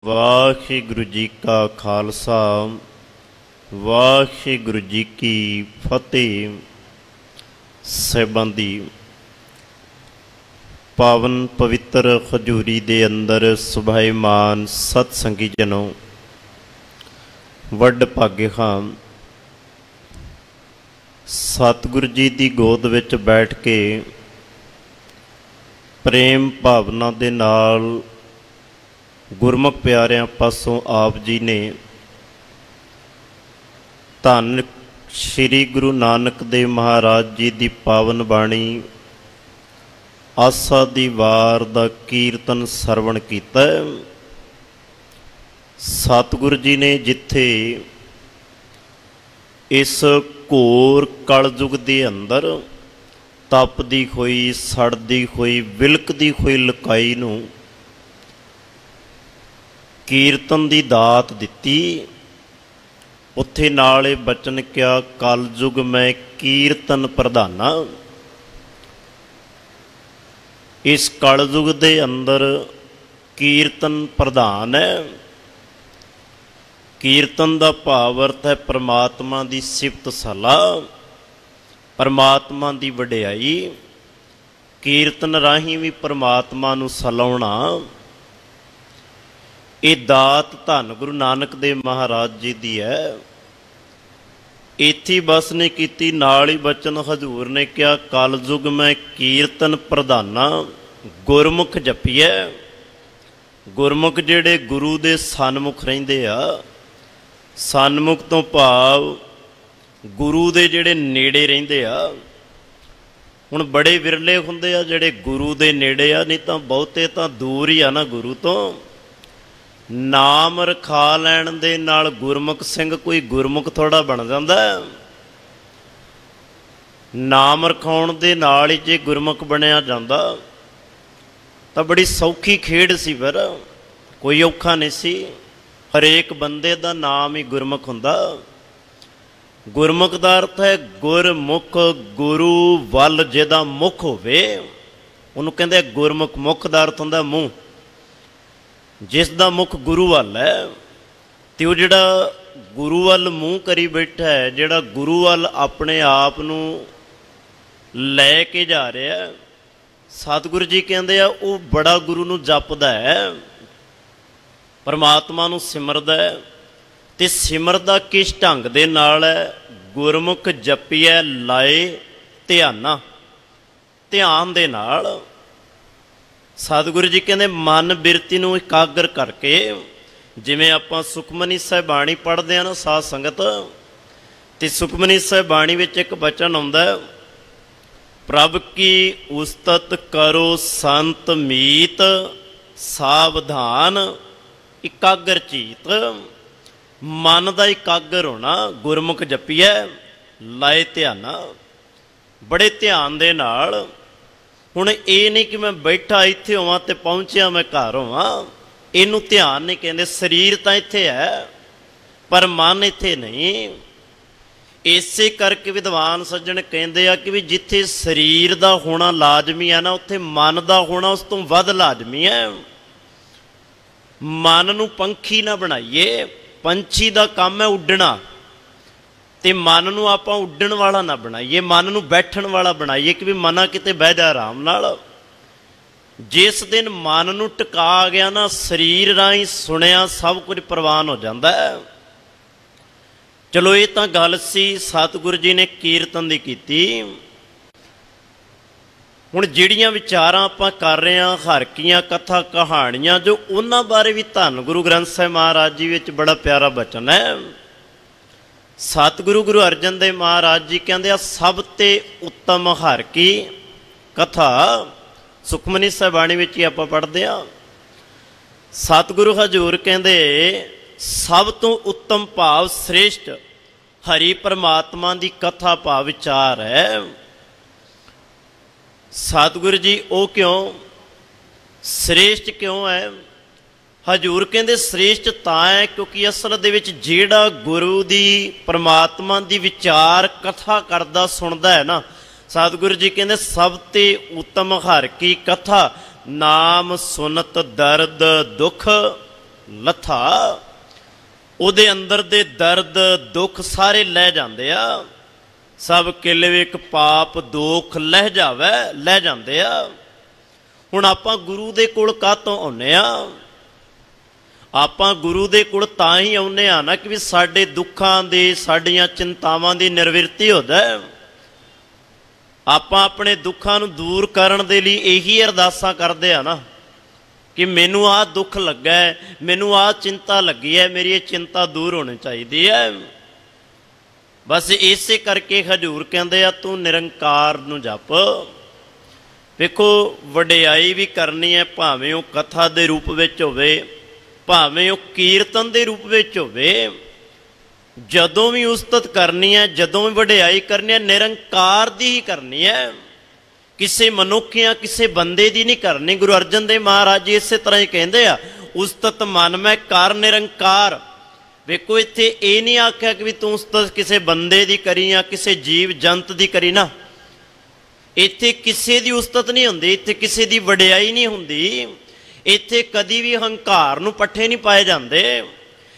ਵਾਹਿਗੁਰੂ ਜੀ ਕਾ ਖਾਲਸਾ ਵਾਹਿਗੁਰੂ ਜੀ ਕੀ ਫਤਿਹ। ਸਾਹਿਬਾਂ ਦੀ ਪਾਵਨ ਪਵਿੱਤਰ ਹਜ਼ੂਰੀ ਦੇ ਅੰਦਰ ਸੁਭਾਏਮਾਨ ਸਤ ਸੰਗੀ ਜਨੋ, ਵੱਡ ਭਾਗੇ ਹਾਂ ਸਤਿਗੁਰੂ ਜੀ ਦੀ ਗੋਦ ਵਿੱਚ ਬੈਠ ਕੇ ਪ੍ਰੇਮ ਭਾਵਨਾ ਦੇ ਨਾਲ ਗੁਰਮੁਖ ਪਿਆਰਿਆਂ ਪਾਸੋਂ ਆਪ ਜੀ ਨੇ ਧੰਨ ਸ਼੍ਰੀ ਗੁਰੂ ਨਾਨਕ ਦੇਵ ਮਹਾਰਾਜ ਜੀ ਦੀ ਪਾਵਨ ਬਾਣੀ ਆਸਾ ਦੀ ਵਾਰ ਦਾ ਕੀਰਤਨ ਸਰਵਣ ਕੀਤਾ। ਸਤਿਗੁਰੂ ਜੀ ਨੇ ਜਿੱਥੇ ਇਸ ਘੋਰ ਕਲਯੁਗ ਦੇ ਅੰਦਰ ਤਪਦੀ ਹੋਈ, ਸੜਦੀ ਹੋਈ, ਵਿਲਕਦੀ ਹੋਈ ਲੁਕਾਈ ਨੂੰ ਕੀਰਤਨ ਦੀ ਦਾਤ ਦਿੱਤੀ, ਉੱਥੇ ਨਾਲ ਇਹ ਬਚਨ ਕਿਹਾ, ਕਲਯੁਗ ਮੈਂ ਕੀਰਤਨ ਪ੍ਰਧਾਨਾ। ਇਸ ਕਲਯੁਗ ਦੇ ਅੰਦਰ ਕੀਰਤਨ ਪ੍ਰਧਾਨ ਹੈ। ਕੀਰਤਨ ਦਾ ਭਾਵ ਅਰਥ ਹੈ ਪਰਮਾਤਮਾ ਦੀ ਸਿਫਤ ਸਲਾਹ, ਪਰਮਾਤਮਾ ਦੀ ਵਡਿਆਈ। ਕੀਰਤਨ ਰਾਹੀਂ ਵੀ ਪਰਮਾਤਮਾ ਨੂੰ ਸਲਾਉਣਾ, ਇਹ ਦਾਤ ਧੰਨ ਗੁਰੂ ਨਾਨਕ ਦੇਵ ਮਹਾਰਾਜ ਜੀ ਦੀ ਹੈ। ਇੱਥੇ ਬਸ ਨੇ ਕੀਤੀ, ਨਾਲ ਹੀ ਬਚਨ ਹਜ਼ੂਰ ਨੇ ਕਿਹਾ, ਕਲਯੁਗ ਮੈਂ ਕੀਰਤਨ ਪ੍ਰਧਾਨਾ ਗੁਰਮੁਖ ਜਪੀਐ। ਗੁਰਮੁਖ ਜਿਹੜੇ ਗੁਰੂ ਦੇ ਸਨਮੁਖ ਰਹਿੰਦੇ ਆ, ਸਨਮੁਖ ਤੋਂ ਭਾਵ ਗੁਰੂ ਦੇ ਜਿਹੜੇ ਨੇੜੇ ਰਹਿੰਦੇ ਆ। ਹੁਣ ਬੜੇ ਵਿਰਲੇ ਹੁੰਦੇ ਆ ਜਿਹੜੇ ਗੁਰੂ ਦੇ ਨੇੜੇ ਆ, ਨਹੀਂ ਤਾਂ ਬਹੁਤੇ ਤਾਂ ਦੂਰ ਹੀ ਆ ਨਾ ਗੁਰੂ ਤੋਂ। ਨਾਮ ਰਖਾ ਲੈਣ ਦੇ ਨਾਲ ਗੁਰਮੁਖ ਸਿੰਘ ਕੋਈ ਗੁਰਮੁਖ ਥੋੜਾ ਬਣ ਜਾਂਦਾ। ਨਾਮ ਰਖਾਉਣ ਦੇ ਨਾਲ ਹੀ ਜੇ ਗੁਰਮੁਖ ਬਣਿਆ ਜਾਂਦਾ ਤਾਂ ਬੜੀ ਸੌਖੀ ਖੇਡ ਸੀ, ਫਿਰ ਕੋਈ ਔਖਾ ਨਹੀਂ ਸੀ। ਹਰੇਕ ਬੰਦੇ ਦਾ ਨਾਮ ਹੀ ਗੁਰਮੁਖ ਹੁੰਦਾ। ਗੁਰਮੁਖ ਦਾ ਅਰਥ ਹੈ ਗੁਰਮੁਖ, ਗੁਰੂ ਵੱਲ ਜਿਹਦਾ ਮੁਖ ਹੋਵੇ ਉਹਨੂੰ ਕਹਿੰਦੇ ਗੁਰਮੁਖ। ਮੁਖ ਦਾ ਅਰਥ ਹੁੰਦਾ ਮੂੰਹ, ਜਿਸ ਦਾ ਮੁਖ ਗੁਰੂ ਵੱਲ ਹੈ। ਤੇ ਉਹ ਜਿਹੜਾ ਗੁਰੂ ਵੱਲ ਮੂੰਹ ਕਰੀ ਬੈਠਾ ਹੈ, ਜਿਹੜਾ ਗੁਰੂ ਵੱਲ ਆਪਣੇ ਆਪ ਨੂੰ ਲੈ ਕੇ ਜਾ ਰਿਹਾ, ਸਤਿਗੁਰੂ ਜੀ ਕਹਿੰਦੇ ਆ ਉਹ ਬੜਾ ਗੁਰੂ ਨੂੰ ਜਪਦਾ ਹੈ, ਪਰਮਾਤਮਾ ਨੂੰ ਸਿਮਰਦਾ ਹੈ। ਤੇ ਸਿਮਰਦਾ ਕਿਸ ਢੰਗ ਦੇ ਨਾਲ ਹੈ? ਗੁਰਮੁਖ ਜਪੀਐ ਲਾਏ ਧਿਆਨਾ, ਧਿਆਨ ਦੇ ਨਾਲ। ਸਤਿਗੁਰੂ ਜੀ ਕਹਿੰਦੇ ਮਨ ਬਿਰਤੀ ਨੂੰ ਇਕਾਗਰ ਕਰਕੇ, ਜਿਵੇਂ ਆਪਾਂ ਸੁਖਮਨੀ ਸਾਹਿਬ ਬਾਣੀ ਪੜ੍ਹਦੇ ਹਾਂ ਨਾ ਸਾਧ ਸੰਗਤ, ਤੇ ਸੁਖਮਨੀ ਸਾਹਿਬ ਬਾਣੀ ਵਿੱਚ ਇੱਕ ਬਚਨ ਆਉਂਦਾ, ਪ੍ਰਭ ਕੀ ਉਸਤਤ ਕਰੋ ਸੰਤ ਮੀਤ, ਸਾਵਧਾਨ ਇਕਾਗਰ ਚੀਤ। ਮਨ ਦਾ ਇਕਾਗਰ ਹੋਣਾ, ਗੁਰਮੁਖ ਜਪੀਐ ਲਾਏ ਧਿਆਨਾ, ਬੜੇ ਧਿਆਨ ਦੇ ਨਾਲ। ਹੁਣ ਇਹ ਨਹੀਂ ਕਿ ਮੈਂ ਬੈਠਾ ਇੱਥੇ ਹੋਵਾਂ ਤੇ ਪਹੁੰਚਿਆ ਮੈਂ ਘਰ ਹੋਵਾਂ, ਇਹਨੂੰ ਧਿਆਨ ਨਹੀਂ ਕਹਿੰਦੇ। ਸਰੀਰ ਤਾਂ ਇੱਥੇ ਹੈ ਪਰ ਮਨ ਇੱਥੇ ਨਹੀਂ। ਇਸੇ ਕਰਕੇ ਵਿਦਵਾਨ ਸੱਜਣ ਕਹਿੰਦੇ ਆ ਕਿ ਵੀ ਜਿੱਥੇ ਸਰੀਰ ਦਾ ਹੋਣਾ ਲਾਜ਼ਮੀ ਹੈ ਨਾ, ਉੱਥੇ ਮਨ ਦਾ ਹੋਣਾ ਉਸ ਤੋਂ ਵੱਧ ਲਾਜ਼ਮੀ ਹੈ। ਮਨ ਨੂੰ ਪੰਛੀ ਨਾ ਬਣਾਈਏ, ਪੰਛੀ ਦਾ ਕੰਮ ਹੈ ਉੱਡਣਾ, ਤੇ ਮਨ ਨੂੰ ਆਪਾਂ ਉੱਡਣ ਵਾਲਾ ਨਾ ਬਣਾਈਏ, ਮਨ ਨੂੰ ਬੈਠਣ ਵਾਲਾ ਬਣਾਈਏ ਕਿ ਵੀ ਮਨਾ ਕਿਤੇ ਬਹਿ ਜਾ ਆਰਾਮ ਨਾਲ। ਜਿਸ ਦਿਨ ਮਨ ਨੂੰ ਟਿਕਾ ਗਿਆ ਨਾ, ਸਰੀਰ ਰਾਹੀਂ ਸੁਣਿਆ ਸਭ ਕੁਝ ਪ੍ਰਵਾਨ ਹੋ ਜਾਂਦਾ ਹੈ। ਚਲੋ ਇਹ ਤਾਂ ਗੱਲ ਸੀ ਸਤਿਗੁਰੂ ਜੀ ਨੇ ਕੀਰਤਨ ਦੀ ਕੀਤੀ। ਹੁਣ ਜਿਹੜੀਆਂ ਵਿਚਾਰਾਂ ਆਪਾਂ ਕਰ ਰਹੇ ਹਾਂ, ਹਰਕੀਆਂ ਕਥਾ ਕਹਾਣੀਆਂ ਜੋ, ਉਹਨਾਂ ਬਾਰੇ ਵੀ ਧੰਨ ਗੁਰੂ ਗ੍ਰੰਥ ਸਾਹਿਬ ਮਹਾਰਾਜ ਜੀ ਵਿੱਚ ਬੜਾ ਪਿਆਰਾ ਬਚਨ ਹੈ। ਸਤਿਗੁਰੂ ਗੁਰੂ ਅਰਜਨ ਦੇਵ ਮਹਾਰਾਜ ਜੀ ਕਹਿੰਦੇ ਆ, ਸਭ ਤੇ ਉੱਤਮ ਹਰ ਕੀ ਕਥਾ। ਸੁਖਮਨੀ ਸਾਹਿਬ ਬਾਣੀ ਵਿੱਚ ਹੀ ਆਪਾਂ ਪੜ੍ਹਦੇ ਹਾਂ। ਸਤਿਗੁਰੂ ਹਜ਼ੂਰ ਕਹਿੰਦੇ ਸਭ ਤੋਂ ਉੱਤਮ ਭਾਵ ਸ੍ਰੇਸ਼ਟ ਹਰੀ ਪਰਮਾਤਮਾ ਦੀ ਕਥਾ ਭਾਵ ਵਿਚਾਰ ਹੈ। ਸਤਿਗੁਰੂ ਜੀ ਉਹ ਕਿਉਂ ਸ੍ਰੇਸ਼ਟ ਕਿਉਂ ਹੈ? ਹਜ਼ੂਰ ਕਹਿੰਦੇ ਸ੍ਰੇਸ਼ਟ ਤਾਂ ਹੈ ਕਿਉਂਕਿ ਅਸਲ ਦੇ ਵਿੱਚ ਜਿਹੜਾ ਗੁਰੂ ਦੀ ਪਰਮਾਤਮਾ ਦੀ ਵਿਚਾਰ ਕਥਾ ਕਰਦਾ ਸੁਣਦਾ ਹੈ ਨਾ, ਸਤਿਗੁਰੂ ਜੀ ਕਹਿੰਦੇ ਸਭ ਤੇ ਉੱਤਮ ਹਰ ਕੀ ਕਥਾ, ਨਾਮ ਸੁਨਤ ਦਰਦ ਦੁੱਖ ਲੱਥਾ ਉਹਦੇ ਅੰਦਰ ਦੇ ਦਰਦ ਦੁੱਖ ਸਾਰੇ ਲੈ ਜਾਂਦੇ ਆ। ਸਭ ਕਿਲਵੇਕ ਪਾਪ ਦੁੱਖ ਲਹਿ ਜਾਵੇ, ਲੈ ਜਾਂਦੇ ਆ। ਹੁਣ ਆਪਾਂ ਗੁਰੂ ਦੇ ਕੋਲ ਕਾਹਤੋਂ ਆਉਂਦੇ ਆ? ਆਪਾਂ ਗੁਰੂ ਦੇ ਕੋਲ ਤਾਂ ਹੀ ਆਉਂਦੇ ਆ ਨਾ ਕਿ ਵੀ ਸਾਡੇ ਦੁੱਖਾਂ ਦੀ, ਸਾਡੀਆਂ ਚਿੰਤਾਵਾਂ ਦੀ ਨਿਰਵਿਰਤੀ ਹੋ ਜਾਏ। ਆਪਾਂ ਆਪਣੇ ਦੁੱਖਾਂ ਨੂੰ ਦੂਰ ਕਰਨ ਦੇ ਲਈ ਇਹੀ ਅਰਦਾਸਾਂ ਕਰਦੇ ਆ ਨਾ ਕਿ ਮੈਨੂੰ ਆਹ ਦੁੱਖ ਲੱਗਾ ਹੈ, ਮੈਨੂੰ ਆਹ ਚਿੰਤਾ ਲੱਗੀ ਹੈ, ਮੇਰੀ ਇਹ ਚਿੰਤਾ ਦੂਰ ਹੋਣੀ ਚਾਹੀਦੀ ਹੈ। ਬਸ ਇਸੇ ਕਰਕੇ ਹਜ਼ੂਰ ਕਹਿੰਦੇ ਆ ਤੂੰ ਨਿਰੰਕਾਰ ਨੂੰ ਜਪ। ਵੇਖੋ ਵਡਿਆਈ ਵੀ ਕਰਨੀ ਹੈ, ਭਾਵੇਂ ਉਹ ਕਥਾ ਦੇ ਰੂਪ ਵਿੱਚ ਹੋਵੇ, ਭਾਵੇਂ ਉਹ ਕੀਰਤਨ ਦੇ ਰੂਪ ਵਿੱਚ ਹੋਵੇ। ਜਦੋਂ ਵੀ ਉਸਤਤ ਕਰਨੀ ਹੈ, ਜਦੋਂ ਵੀ ਵਡਿਆਈ ਕਰਨੀ ਹੈ, ਨਿਰੰਕਾਰ ਦੀ ਹੀ ਕਰਨੀ ਹੈ। ਕਿਸੇ ਮਨੁੱਖ ਜਾਂ ਕਿਸੇ ਬੰਦੇ ਦੀ ਨਹੀਂ ਕਰਨੀ। ਗੁਰੂ ਅਰਜਨ ਦੇਵ ਮਹਾਰਾਜ ਜੀ ਇਸੇ ਤਰ੍ਹਾਂ ਹੀ ਕਹਿੰਦੇ ਆ, ਉਸਤਤ ਮਨ ਮੈਂ ਕਰ ਨਿਰੰਕਾਰ। ਵੇਖੋ ਇੱਥੇ ਇਹ ਨਹੀਂ ਆਖਿਆ ਕਿ ਵੀ ਤੂੰ ਉਸਤਤ ਕਿਸੇ ਬੰਦੇ ਦੀ ਕਰੀ ਜਾਂ ਕਿਸੇ ਜੀਵ ਜੰਤ ਦੀ ਕਰੀ ਨਾ। ਇੱਥੇ ਕਿਸੇ ਦੀ ਉਸਤਤ ਨਹੀਂ ਹੁੰਦੀ, ਇੱਥੇ ਕਿਸੇ ਦੀ ਵਡਿਆਈ ਨਹੀਂ ਹੁੰਦੀ। ਇੱਥੇ ਕਦੀ ਵੀ ਹੰਕਾਰ ਨੂੰ ਪੱਠੇ ਨਹੀਂ ਪਾਏ ਜਾਂਦੇ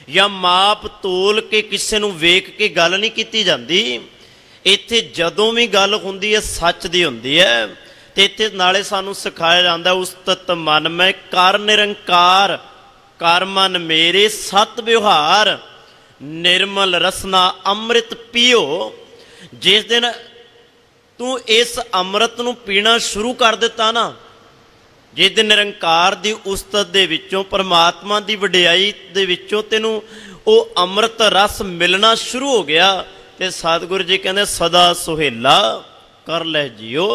ਜਾਂ ਮਾਪ ਤੋਲ ਕੇ ਕਿਸੇ ਨੂੰ ਵੇਖ ਕੇ ਗੱਲ ਨਹੀਂ ਕੀਤੀ ਜਾਂਦੀ। ਇੱਥੇ ਜਦੋਂ ਵੀ ਗੱਲ ਹੁੰਦੀ ਹੈ ਸੱਚ ਦੀ ਹੁੰਦੀ ਹੈ। ਤੇ ਇੱਥੇ ਨਾਲੇ ਸਾਨੂੰ ਸਿਖਾਇਆ ਜਾਂਦਾ ਉਸਤਤ ਮਨ ਮੈਂ ਕਰ ਨਿਰੰਕਾਰ, ਕਰ ਮਨ ਮੇਰੇ ਸਤ ਵਿਵਹਾਰ, ਨਿਰਮਲ ਰਸਨਾ ਅੰਮ੍ਰਿਤ ਪੀਓ। ਜਿਸ ਦਿਨ ਤੂੰ ਇਸ ਅੰਮ੍ਰਿਤ ਨੂੰ ਪੀਣਾ ਸ਼ੁਰੂ ਕਰ ਦਿੱਤਾ ਨਾ, ਜਿਸ ਦਿਨ ਨਿਰੰਕਾਰ ਦੀ ਉਸਤਤ ਦੇ ਵਿੱਚੋਂ, ਪਰਮਾਤਮਾ ਦੀ ਵਡਿਆਈ ਦੇ ਵਿੱਚੋਂ ਤੈਨੂੰ ਉਹ ਅੰਮ੍ਰਿਤ ਰਸ ਮਿਲਣਾ ਸ਼ੁਰੂ ਹੋ ਗਿਆ, ਤੇ ਸਤਿਗੁਰੂ ਜੀ ਕਹਿੰਦੇ ਸਦਾ ਸੁਹੇਲਾ ਕਰ ਲੈ ਜੀਓ।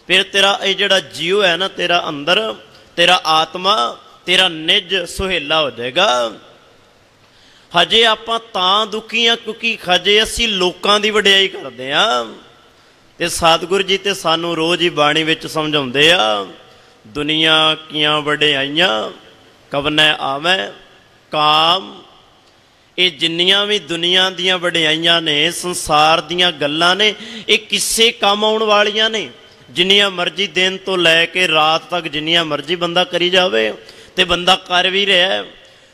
ਫਿਰ ਤੇਰਾ ਇਹ ਜਿਹੜਾ ਜੀਓ ਹੈ ਨਾ, ਤੇਰਾ ਅੰਦਰ, ਤੇਰਾ ਆਤਮਾ, ਤੇਰਾ ਨਿਜ ਸੁਹੇਲਾ ਹੋ ਜਾਏਗਾ। ਹਜੇ ਆਪਾਂ ਤਾਂ ਦੁਖੀ ਹਾਂ ਕਿਉਂਕਿ ਹਜੇ ਅਸੀਂ ਲੋਕਾਂ ਦੀ ਵਡਿਆਈ ਕਰਦੇ ਹਾਂ। ਤੇ ਸਤਿਗੁਰੂ ਜੀ ਤੇ ਸਾਨੂੰ ਰੋਜ਼ ਹੀ ਬਾਣੀ ਵਿੱਚ ਸਮਝਾਉਂਦੇ ਆ, ਦੁਨੀਆ ਕੀਆਂ ਵਡਿਆਈਆਂ ਕਵਨੈ ਆਵੈ ਕਾਮ। ਇਹ ਜਿੰਨੀਆਂ ਵੀ ਦੁਨੀਆ ਦੀਆਂ ਵਡਿਆਈਆਂ ਨੇ, ਸੰਸਾਰ ਦੀਆਂ ਗੱਲਾਂ ਨੇ, ਇਹ ਕਿਸੇ ਕੰਮ ਆਉਣ ਵਾਲੀਆਂ ਨੇ। ਜਿੰਨੀਆਂ ਮਰਜ਼ੀ ਦਿਨ ਤੋਂ ਲੈ ਕੇ ਰਾਤ ਤੱਕ ਜਿੰਨੀਆਂ ਮਰਜ਼ੀ ਬੰਦਾ ਕਰੀ ਜਾਵੇ, ਤੇ ਬੰਦਾ ਕਰ ਵੀ ਰਿਹਾ।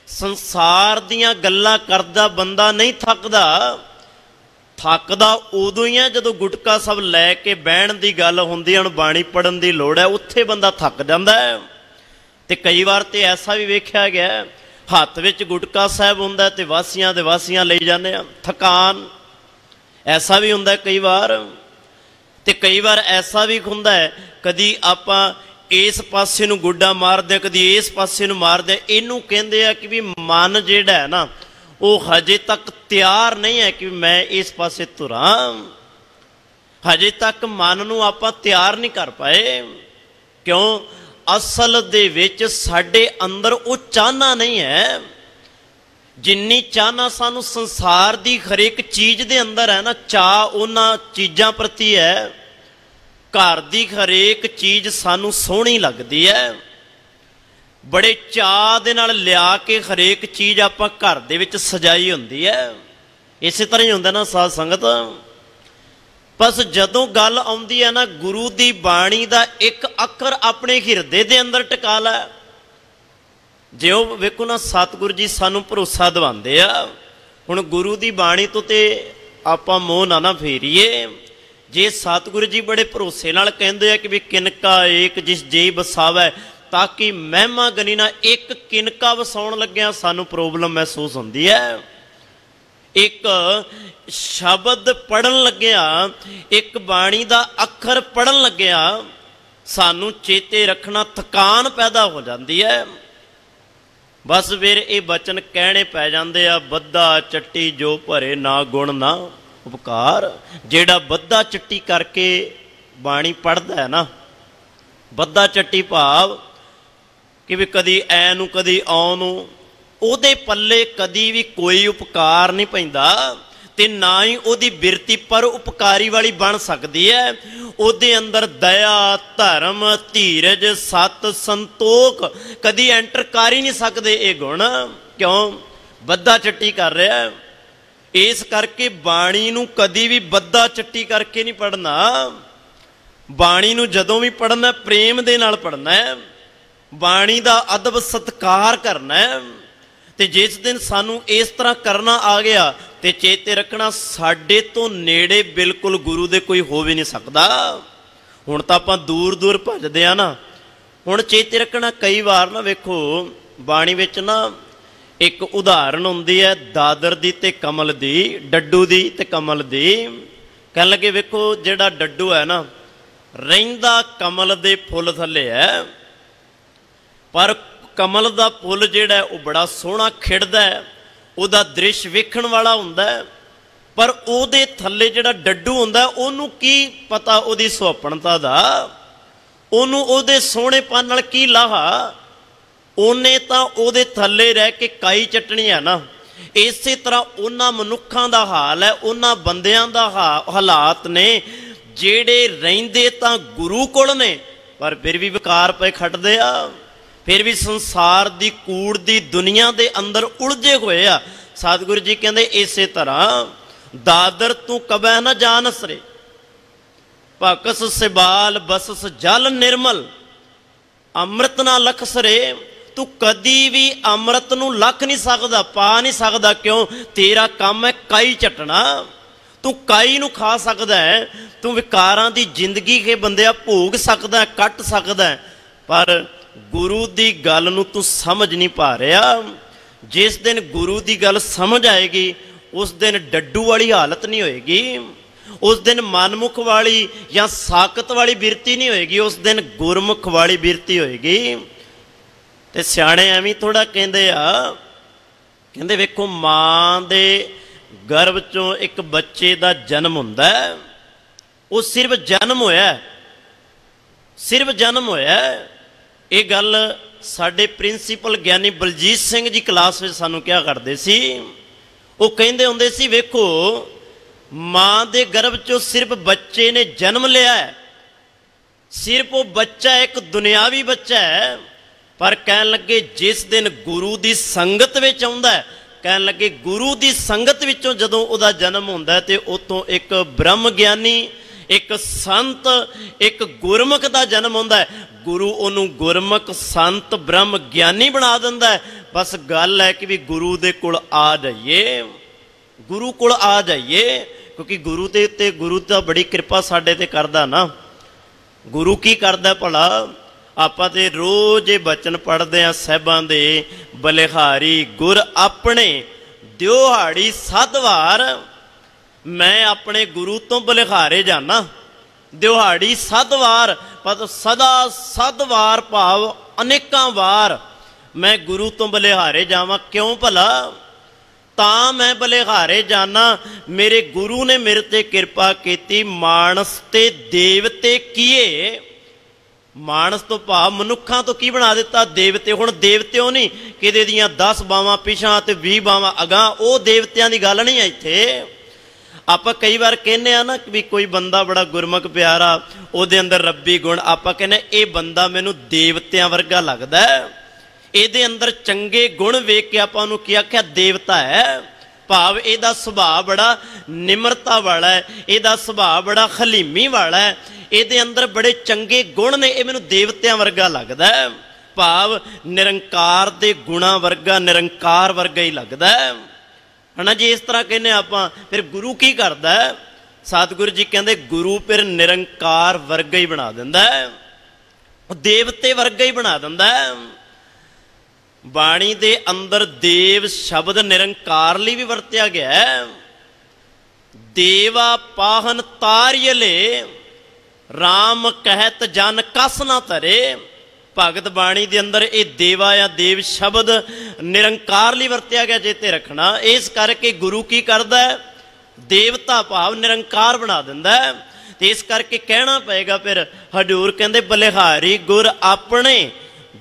ਸੰਸਾਰ ਦੀਆਂ ਗੱਲਾਂ ਕਰਦਾ ਬੰਦਾ ਨਹੀਂ ਥੱਕਦਾ। ਥੱਕਦਾ ਉਦੋਂ ਹੀ ਹੈ ਜਦੋਂ ਗੁਟਕਾ ਸਭ ਲੈ ਕੇ ਬਹਿਣ ਦੀ ਗੱਲ ਹੁੰਦੀ, ਹੁਣ ਬਾਣੀ ਪੜ੍ਹਨ ਦੀ ਲੋੜ ਹੈ, ਉੱਥੇ ਬੰਦਾ ਥੱਕ ਜਾਂਦਾ ਹੈ। ਤੇ ਕਈ ਵਾਰ ਤੇ ਐਸਾ ਵੀ ਵੇਖਿਆ ਗਿਆ, ਹੱਥ ਵਿੱਚ ਗੁਟਕਾ ਸਾਹਿਬ ਹੁੰਦਾ ਤੇ ਵਾਸੀਆਂ ਦੇ ਵਾਸੀਆਂ ਲਈ ਜਾਂਦੇ ਆ, ਥਕਾਨ। ਐਸਾ ਵੀ ਹੁੰਦਾ ਕਈ ਵਾਰ। ਤੇ ਕਈ ਵਾਰ ਐਸਾ ਵੀ ਹੁੰਦਾ ਹੈ, ਕਦੀ ਆਪਾਂ ਇਸ ਪਾਸੇ ਨੂੰ ਗੁੱਡਾ ਮਾਰਦੇ, ਕਦੀ ਇਸ ਪਾਸੇ ਨੂੰ ਮਾਰਦੇ। ਇਹਨੂੰ ਕਹਿੰਦੇ ਆ ਕਿ ਵੀ ਮਨ ਜਿਹੜਾ ਹੈ ਨਾ, ਉਹ ਹਜੇ ਤੱਕ ਤਿਆਰ ਨਹੀਂ ਹੈ ਕਿ ਮੈਂ ਇਸ ਪਾਸੇ ਤੁਰਾਂ। ਹਜੇ ਤੱਕ ਮਨ ਨੂੰ ਆਪਾਂ ਤਿਆਰ ਨਹੀਂ ਕਰ ਪਾਏ। ਕਿਉਂ? ਅਸਲ ਦੇ ਵਿੱਚ ਸਾਡੇ ਅੰਦਰ ਉਹ ਚਾਹਨਾ ਨਹੀਂ ਹੈ। ਜਿੰਨੀ ਚਾਹਨਾ ਸਾਨੂੰ ਸੰਸਾਰ ਦੀ ਹਰੇਕ ਚੀਜ਼ ਦੇ ਅੰਦਰ ਹੈ ਨਾ, ਚਾਹ ਉਹਨਾਂ ਚੀਜ਼ਾਂ ਪ੍ਰਤੀ ਹੈ। ਘਰ ਦੀ ਹਰੇਕ ਚੀਜ਼ ਸਾਨੂੰ ਸੋਹਣੀ ਲੱਗਦੀ ਹੈ, ਬੜੇ ਚਾਅ ਦੇ ਨਾਲ ਲਿਆ ਕੇ ਹਰੇਕ ਚੀਜ਼ ਆਪਾਂ ਘਰ ਦੇ ਵਿੱਚ ਸਜਾਈ ਹੁੰਦੀ ਹੈ। ਇਸੇ ਤਰ੍ਹਾਂ ਹੀ ਹੁੰਦਾ ਨਾ ਸਾਧ ਸੰਗਤ। ਬਸ ਜਦੋਂ ਗੱਲ ਆਉਂਦੀ ਹੈ ਨਾ, ਗੁਰੂ ਦੀ ਬਾਣੀ ਦਾ ਇੱਕ ਅੱਖਰ ਆਪਣੇ ਹਿਰਦੇ ਦੇ ਅੰਦਰ ਟਿਕਾ ਲੈ। ਜਿਉਂ ਵੇਖੋ ਨਾ, ਸਤਿਗੁਰੂ ਜੀ ਸਾਨੂੰ ਭਰੋਸਾ ਦਿਵਾਉਂਦੇ ਆ। ਹੁਣ ਗੁਰੂ ਦੀ ਬਾਣੀ ਤੋਂ ਤੇ ਆਪਾਂ ਮੋਹ ਨਾ ਫੇਰੀਏ। ਜੇ ਸਤਿਗੁਰੂ ਜੀ ਬੜੇ ਭਰੋਸੇ ਨਾਲ ਕਹਿੰਦੇ ਆ ਕਿ ਵੀ ਕਿਨਕਾ ਏਕ ਜਿਸ ਜੇ ਵਸਾਵੈ, ਤਾਂ ਕਿ ਮਹਿਮਾ ਗਨੀ ਨਾ, ਇੱਕ ਕਿਨਕਾ ਵਸਾਉਣ ਲੱਗਿਆ ਸਾਨੂੰ ਪ੍ਰੋਬਲਮ ਮਹਿਸੂਸ ਹੁੰਦੀ ਹੈ। ਇੱਕ ਸ਼ਬਦ ਪੜ੍ਹਨ ਲੱਗਿਆ, ਇੱਕ ਬਾਣੀ ਦਾ ਅੱਖਰ ਪੜ੍ਹਨ ਲੱਗਿਆ, ਸਾਨੂੰ ਚੇਤੇ ਰੱਖਣਾ ਥਕਾਨ ਪੈਦਾ ਹੋ ਜਾਂਦੀ ਹੈ। ਬਸ ਫਿਰ ਇਹ ਬਚਨ ਕਹਿਣੇ ਪੈ ਜਾਂਦੇ ਆ, ਬੱਧਾ ਚੱਟੀ ਜੋ ਭਰੇ ਨਾ ਗੁਣ ਨਾ ਉਪਕਾਰ। ਜਿਹੜਾ ਬੱਧਾ ਚੱਟੀ ਕਰਕੇ ਬਾਣੀ ਪੜ੍ਹਦਾ ਹੈ ਨਾ, ਬੱਧਾ ਚੱਟੀ ਭਾਵ ਕਿ ਵੀ ਕਦੀ ਐ ਨੂੰ ਕਦੀ ਆਉ ਨੂੰ, ਉਹਦੇ ਪੱਲੇ ਕਦੀ ਵੀ ਕੋਈ ਉਪਕਾਰ ਨਹੀਂ ਪੈਂਦਾ, ਤੇ ਨਾ ਹੀ ਉਹਦੀ ਬਿਰਤੀ ਪਰ ਉਪਕਾਰੀ ਵਾਲੀ ਬਣ ਸਕਦੀ ਹੈ। ਉਹਦੇ ਅੰਦਰ ਦਇਆ, ਧਰਮ, ਧੀਰਜ, ਸਤ, ਸੰਤੋਖ ਕਦੀ ਐਂਟਰ ਕਰ ਹੀ ਨਹੀਂ ਸਕਦੇ ਇਹ ਗੁਣ। ਕਿਉਂ? ਬੱਧਾ ਚੱਟੀ ਕਰ ਰਿਹਾ। ਇਸ ਕਰਕੇ ਬਾਣੀ ਨੂੰ ਕਦੀ ਵੀ ਬੱਧਾ ਚੱਟੀ ਕਰਕੇ ਨਹੀਂ ਪੜ੍ਹਨਾ। ਬਾਣੀ ਨੂੰ ਜਦੋਂ ਵੀ ਪੜ੍ਹਨਾ ਪ੍ਰੇਮ ਦੇ ਨਾਲ ਪੜ੍ਹਨਾ ਹੈ, ਬਾਣੀ ਦਾ ਅਦਬ ਸਤਿਕਾਰ ਕਰਨਾ ਹੈ। ਤੇ ਜਿਸ ਦਿਨ ਸਾਨੂੰ ਇਸ ਤਰ੍ਹਾਂ ਕਰਨਾ ਆ ਗਿਆ ਤੇ ਚੇਤੇ ਰੱਖਣਾ ਸਾਡੇ ਤੋਂ ਨੇੜੇ ਬਿਲਕੁਲ ਗੁਰੂ ਦੇ ਕੋਈ ਹੋ ਵੀ ਨਹੀਂ ਸਕਦਾ। ਹੁਣ ਤਾਂ ਆਪਾਂ ਦੂਰ ਦੂਰ ਭੱਜਦੇ ਆ ਨਾ। ਹੁਣ ਚੇਤੇ ਰੱਖਣਾ ਕਈ ਵਾਰ ਨਾ ਵੇਖੋ ਬਾਣੀ ਵਿੱਚ ਨਾ ਇੱਕ ਉਦਾਹਰਨ ਹੁੰਦੀ ਹੈ ਦਾਦਰ ਦੀ ਤੇ ਕਮਲ ਦੀ, ਡੱਡੂ ਦੀ ਤੇ ਕਮਲ ਦੀ। ਕਹਿਣ ਲੱਗੇ ਵੇਖੋ ਜਿਹੜਾ ਡੱਡੂ ਹੈ ਨਾ ਰਹਿੰਦਾ ਕਮਲ ਦੇ ਫੁੱਲ ਥੱਲੇ ਹੈ, ਪਰ ਕਮਲ ਦਾ ਫੁੱਲ ਜਿਹੜਾ ਉਹ ਬੜਾ ਸੋਹਣਾ ਖਿੜਦਾ ਹੈ, ਉਹਦਾ ਦ੍ਰਿਸ਼ ਵੇਖਣ ਵਾਲਾ ਹੁੰਦਾ ਹੈ, ਪਰ ਉਹਦੇ ਥੱਲੇ ਜਿਹੜਾ ਡੱਡੂ ਹੁੰਦਾ ਉਹਨੂੰ ਕੀ ਪਤਾ ਉਹਦੀ ਸੁਹੱਪਣਤਾ ਦਾ, ਉਹਨੂੰ ਉਹਦੇ ਸੋਹਣੇਪਨ ਨਾਲ ਕੀ ਲਾਹਾ। ਉਹਨੇ ਤਾਂ ਉਹਦੇ ਥੱਲੇ ਰਹਿ ਕੇ ਕਾਈ ਚੱਟਣੀ ਹੈ ਨਾ। ਇਸੇ ਤਰ੍ਹਾਂ ਉਹਨਾਂ ਮਨੁੱਖਾਂ ਦਾ ਹਾਲ ਹੈ, ਉਹਨਾਂ ਬੰਦਿਆਂ ਦਾ ਹਾਲਾਤ ਨੇ ਜਿਹੜੇ ਰਹਿੰਦੇ ਤਾਂ ਗੁਰੂ ਕੋਲ ਨੇ ਪਰ ਫਿਰ ਵੀ ਵਿਕਾਰ ਪਏ ਖੱਟਦੇ ਆ, ਫਿਰ ਵੀ ਸੰਸਾਰ ਦੀ ਕੂੜ ਦੀ ਦੁਨੀਆ ਦੇ ਅੰਦਰ ਉਲਝੇ ਹੋਏ ਆ। ਸਤਿਗੁਰੂ ਜੀ ਕਹਿੰਦੇ ਇਸੇ ਤਰ੍ਹਾਂ ਦਾਦਰ ਤੂੰ ਕਬੈ ਨਾ ਜਾਣਸ ਰੇ, ਭਕਸ ਸਿਬਾਲ ਬਸਸ ਜਲ ਨਿਰਮਲ, ਅੰਮ੍ਰਿਤ ਨਾ ਲਖਸ ਰੇ। ਤੂੰ ਕਦੀ ਵੀ ਅੰਮ੍ਰਿਤ ਨੂੰ ਲਖ ਨਹੀਂ ਸਕਦਾ, ਪਾ ਨਹੀਂ ਸਕਦਾ। ਕਿਉਂ? ਤੇਰਾ ਕੰਮ ਹੈ ਕਾਈ ਚੱਟਣਾ। ਤੂੰ ਕਾਈ ਨੂੰ ਖਾ ਸਕਦਾ ਹੈ, ਤੂੰ ਵਿਕਾਰਾਂ ਦੀ ਜ਼ਿੰਦਗੀ ਕੇ ਬੰਦਿਆ ਭੋਗ ਸਕਦਾ, ਕੱਟ ਸਕਦਾ, ਪਰ ਗੁਰੂ ਦੀ ਗੱਲ ਨੂੰ ਤੂੰ ਸਮਝ ਨਹੀਂ ਪਾ ਰਿਹਾ। ਜਿਸ ਦਿਨ ਗੁਰੂ ਦੀ ਗੱਲ ਸਮਝ ਆਏਗੀ ਉਸ ਦਿਨ ਡੱਡੂ ਵਾਲੀ ਹਾਲਤ ਨਹੀਂ ਹੋਏਗੀ, ਉਸ ਦਿਨ ਮਨਮੁਖ ਵਾਲੀ ਜਾਂ ਸਾਕਤ ਵਾਲੀ ਬਿਰਤੀ ਨਹੀਂ ਹੋਏਗੀ, ਉਸ ਦਿਨ ਗੁਰਮੁਖ ਵਾਲੀ ਬਿਰਤੀ ਹੋਏਗੀ। ਤੇ ਸਿਆਣੇ ਐਵੇਂ ਥੋੜਾ ਕਹਿੰਦੇ ਆ, ਕਹਿੰਦੇ ਵੇਖੋ ਮਾਂ ਦੇ ਗਰਭ ਚੋਂ ਇੱਕ ਬੱਚੇ ਦਾ ਜਨਮ ਹੁੰਦਾ, ਉਹ ਸਿਰਫ ਜਨਮ ਹੋਇਆ, ਸਿਰਫ ਜਨਮ ਹੋਇਆ। ਇਹ ਗੱਲ ਸਾਡੇ ਪ੍ਰਿੰਸੀਪਲ ਗਿਆਨੀ ਬਲਜੀਤ ਸਿੰਘ ਜੀ ਕਲਾਸ ਵਿੱਚ ਸਾਨੂੰ ਕਿਹਾ ਕਰਦੇ ਸੀ। ਉਹ ਕਹਿੰਦੇ ਹੁੰਦੇ ਸੀ ਵੇਖੋ ਮਾਂ ਦੇ ਗਰਭ ਚੋਂ ਸਿਰਫ ਬੱਚੇ ਨੇ ਜਨਮ ਲਿਆ ਹੈ, ਸਿਰਫ ਉਹ ਬੱਚਾ ਇੱਕ ਦੁਨਿਆਵੀ ਬੱਚਾ ਹੈ, ਪਰ ਕਹਿਣ ਲੱਗੇ ਜਿਸ ਦਿਨ ਗੁਰੂ ਦੀ ਸੰਗਤ ਵਿੱਚ ਆਉਂਦਾ ਹੈ, ਕਹਿਣ ਲੱਗੇ ਗੁਰੂ ਦੀ ਸੰਗਤ ਵਿੱਚੋਂ ਜਦੋਂ ਉਹਦਾ ਜਨਮ ਹੁੰਦਾ ਤੇ ਉਤੋਂ ਇੱਕ ਬ੍ਰਹਮ ਗਿਆਨੀ, ਇੱਕ ਸੰਤ, ਇੱਕ ਗੁਰਮੁਖ ਦਾ ਜਨਮ ਹੁੰਦਾ ਹੈ। ਗੁਰੂ ਉਹਨੂੰ ਗੁਰਮੁਖ, ਸੰਤ, ਬ੍ਰਹਮ ਗਿਆਨੀ ਬਣਾ ਦਿੰਦਾ ਹੈ। ਬਸ ਗੱਲ ਹੈ ਕਿ ਵੀ ਗੁਰੂ ਦੇ ਕੋਲ ਆ ਜਾਈਏ, ਗੁਰੂ ਕੋਲ ਆ ਜਾਈਏ, ਕਿਉਂਕਿ ਗੁਰੂ ਦੇ ਉੱਤੇ ਗੁਰੂ ਤਾਂ ਬੜੀ ਕਿਰਪਾ ਸਾਡੇ ਤੇ ਕਰਦਾ ਨਾ। ਗੁਰੂ ਕੀ ਕਰਦਾ ਭਲਾ? ਆਪਾਂ ਤੇ ਰੋਜ਼ ਇਹ ਬਚਨ ਪੜ੍ਹਦੇ ਹਾਂ ਸਾਹਿਬਾਂ ਦੇ, ਬਲਿਹਾਰੀ ਗੁਰ ਆਪਣੇ ਦਿਉਹਾੜੀ ਸਦਵਾਰ। ਮੈਂ ਆਪਣੇ ਗੁਰੂ ਤੋਂ ਬਲਿਹਾਰੇ ਜਾਣਾ, ਦਿਉਹਾੜੀ ਸਦਵਾਰ, ਪਰ ਸਦਾ ਸਦਵਾਰ ਭਾਵ ਅਨੇਕਾਂ ਵਾਰ ਮੈਂ ਗੁਰੂ ਤੋਂ ਬਲਿਹਾਰੇ ਜਾਵਾਂ। ਕਿਉਂ ਭਲਾ? ਤਾਂ ਮੈਂ ਬਲਿਹਾਰੇ ਜਾਣਾ, ਮੇਰੇ ਗੁਰੂ ਨੇ ਮੇਰੇ ਤੇ ਕਿਰਪਾ ਕੀਤੀ। ਮਾਨਸ ਤੇ ਦੇਵਤੇ ਕੀਏ, ਮਾਨਸ ਤੋਂ ਭਾਵ ਮਨੁੱਖਾਂ ਤੋਂ ਕੀ ਬਣਾ ਦਿੱਤਾ? ਦੇਵਤੇ। ਹੁਣ ਦੇਵਤਿਓ ਨਹੀਂ ਕਿਤੇ ਦੀਆਂ 10 ਬਾਵਾਂ ਪਿਛਾਂ ਤੇ 20 ਬਾਵਾਂ ਅਗਾਂ, ਉਹ ਦੇਵਤਿਆਂ ਦੀ ਗੱਲ ਨਹੀਂ ਹੈ ਇੱਥੇ। ਆਪਾਂ ਕਈ ਵਾਰ ਕਹਿੰਦੇ ਆ ਨਾ ਵੀ ਕੋਈ ਬੰਦਾ ਬੜਾ ਗੁਰਮੁਖ ਪਿਆਰਾ, ਉਹਦੇ ਅੰਦਰ ਰੱਬੀ ਗੁਣ, ਆਪਾਂ ਕਹਿੰਦੇ ਇਹ ਬੰਦਾ ਮੈਨੂੰ ਦੇਵਤਿਆਂ ਵਰਗਾ ਲੱਗਦਾ, ਇਹਦੇ ਅੰਦਰ ਚੰਗੇ ਗੁਣ ਵੇਖ ਕੇ ਆਪਾਂ ਉਹਨੂੰ ਕੀ ਆਖਿਆ? ਦੇਵਤਾ ਹੈ। ਭਾਵ ਇਹਦਾ ਸੁਭਾਅ ਬੜਾ ਨਿਮਰਤਾ ਵਾਲਾ ਹੈ, ਇਹਦਾ ਸੁਭਾਅ ਬੜਾ ਹਲੀਮੀ ਵਾਲਾ ਹੈ, ਇਹਦੇ ਅੰਦਰ ਬੜੇ ਚੰਗੇ ਗੁਣ ਨੇ, ਇਹ ਮੈਨੂੰ ਦੇਵਤਿਆਂ ਵਰਗਾ ਲੱਗਦਾ ਹੈ। ਭਾਵ ਨਿਰੰਕਾਰ ਦੇ ਗੁਣਾਂ ਵਰਗਾ, ਨਿਰੰਕਾਰ ਵਰਗਾ ਹੀ ਲੱਗਦਾ ਹੈ ਨਾ। ਜੀ ਇਸ ਤਰ੍ਹਾਂ ਕਹਿੰਦੇ ਆਪਾਂ, ਫਿਰ ਗੁਰੂ ਕੀ ਕਰਦਾ? ਸਤਿਗੁਰੂ ਜੀ ਕਹਿੰਦੇ ਗੁਰੂ ਫਿਰ ਨਿਰੰਕਾਰ ਵਰਗਾ ਹੀ ਬਣਾ ਦਿੰਦਾ ਹੈ, ਉਹ ਦੇਵਤੇ ਵਰਗਾ ਹੀ ਬਣਾ ਦਿੰਦਾ ਹੈ। ਬਾਣੀ ਦੇ ਅੰਦਰ ਦੇਵ ਸ਼ਬਦ ਨਿਰੰਕਾਰ ਲਈ ਵੀ ਵਰਤਿਆ ਗਿਆ ਹੈ। ਦੇਵਾ ਪਾਹਨ ਤਾਰਿਯਲੇ, ਰਾਮ ਕਹਿਤ ਜਨ ਕਸ ਨਾ ਧਰੇ। ਭਗਤ ਬਾਣੀ ਦੇ ਅੰਦਰ ਇਹ ਦੇਵਾ ਜਾਂ ਦੇਵ ਸ਼ਬਦ ਨਿਰੰਕਾਰ ਲਈ ਵਰਤਿਆ ਗਿਆ, ਚੇਤੇ ਰੱਖਣਾ। ਇਸ ਕਰਕੇ ਗੁਰੂ ਕੀ ਕਰਦਾ ਹੈ? ਦੇਵਤਾ ਭਾਵ ਨਿਰੰਕਾਰ ਬਣਾ ਦਿੰਦਾ ਹੈ। ਤੇ ਇਸ ਕਰਕੇ ਕਹਿਣਾ ਪਏਗਾ ਫਿਰ ਹਜ਼ੂਰ ਕਹਿੰਦੇ ਬਲਿਹਾਰੀ ਗੁਰ ਆਪਣੇ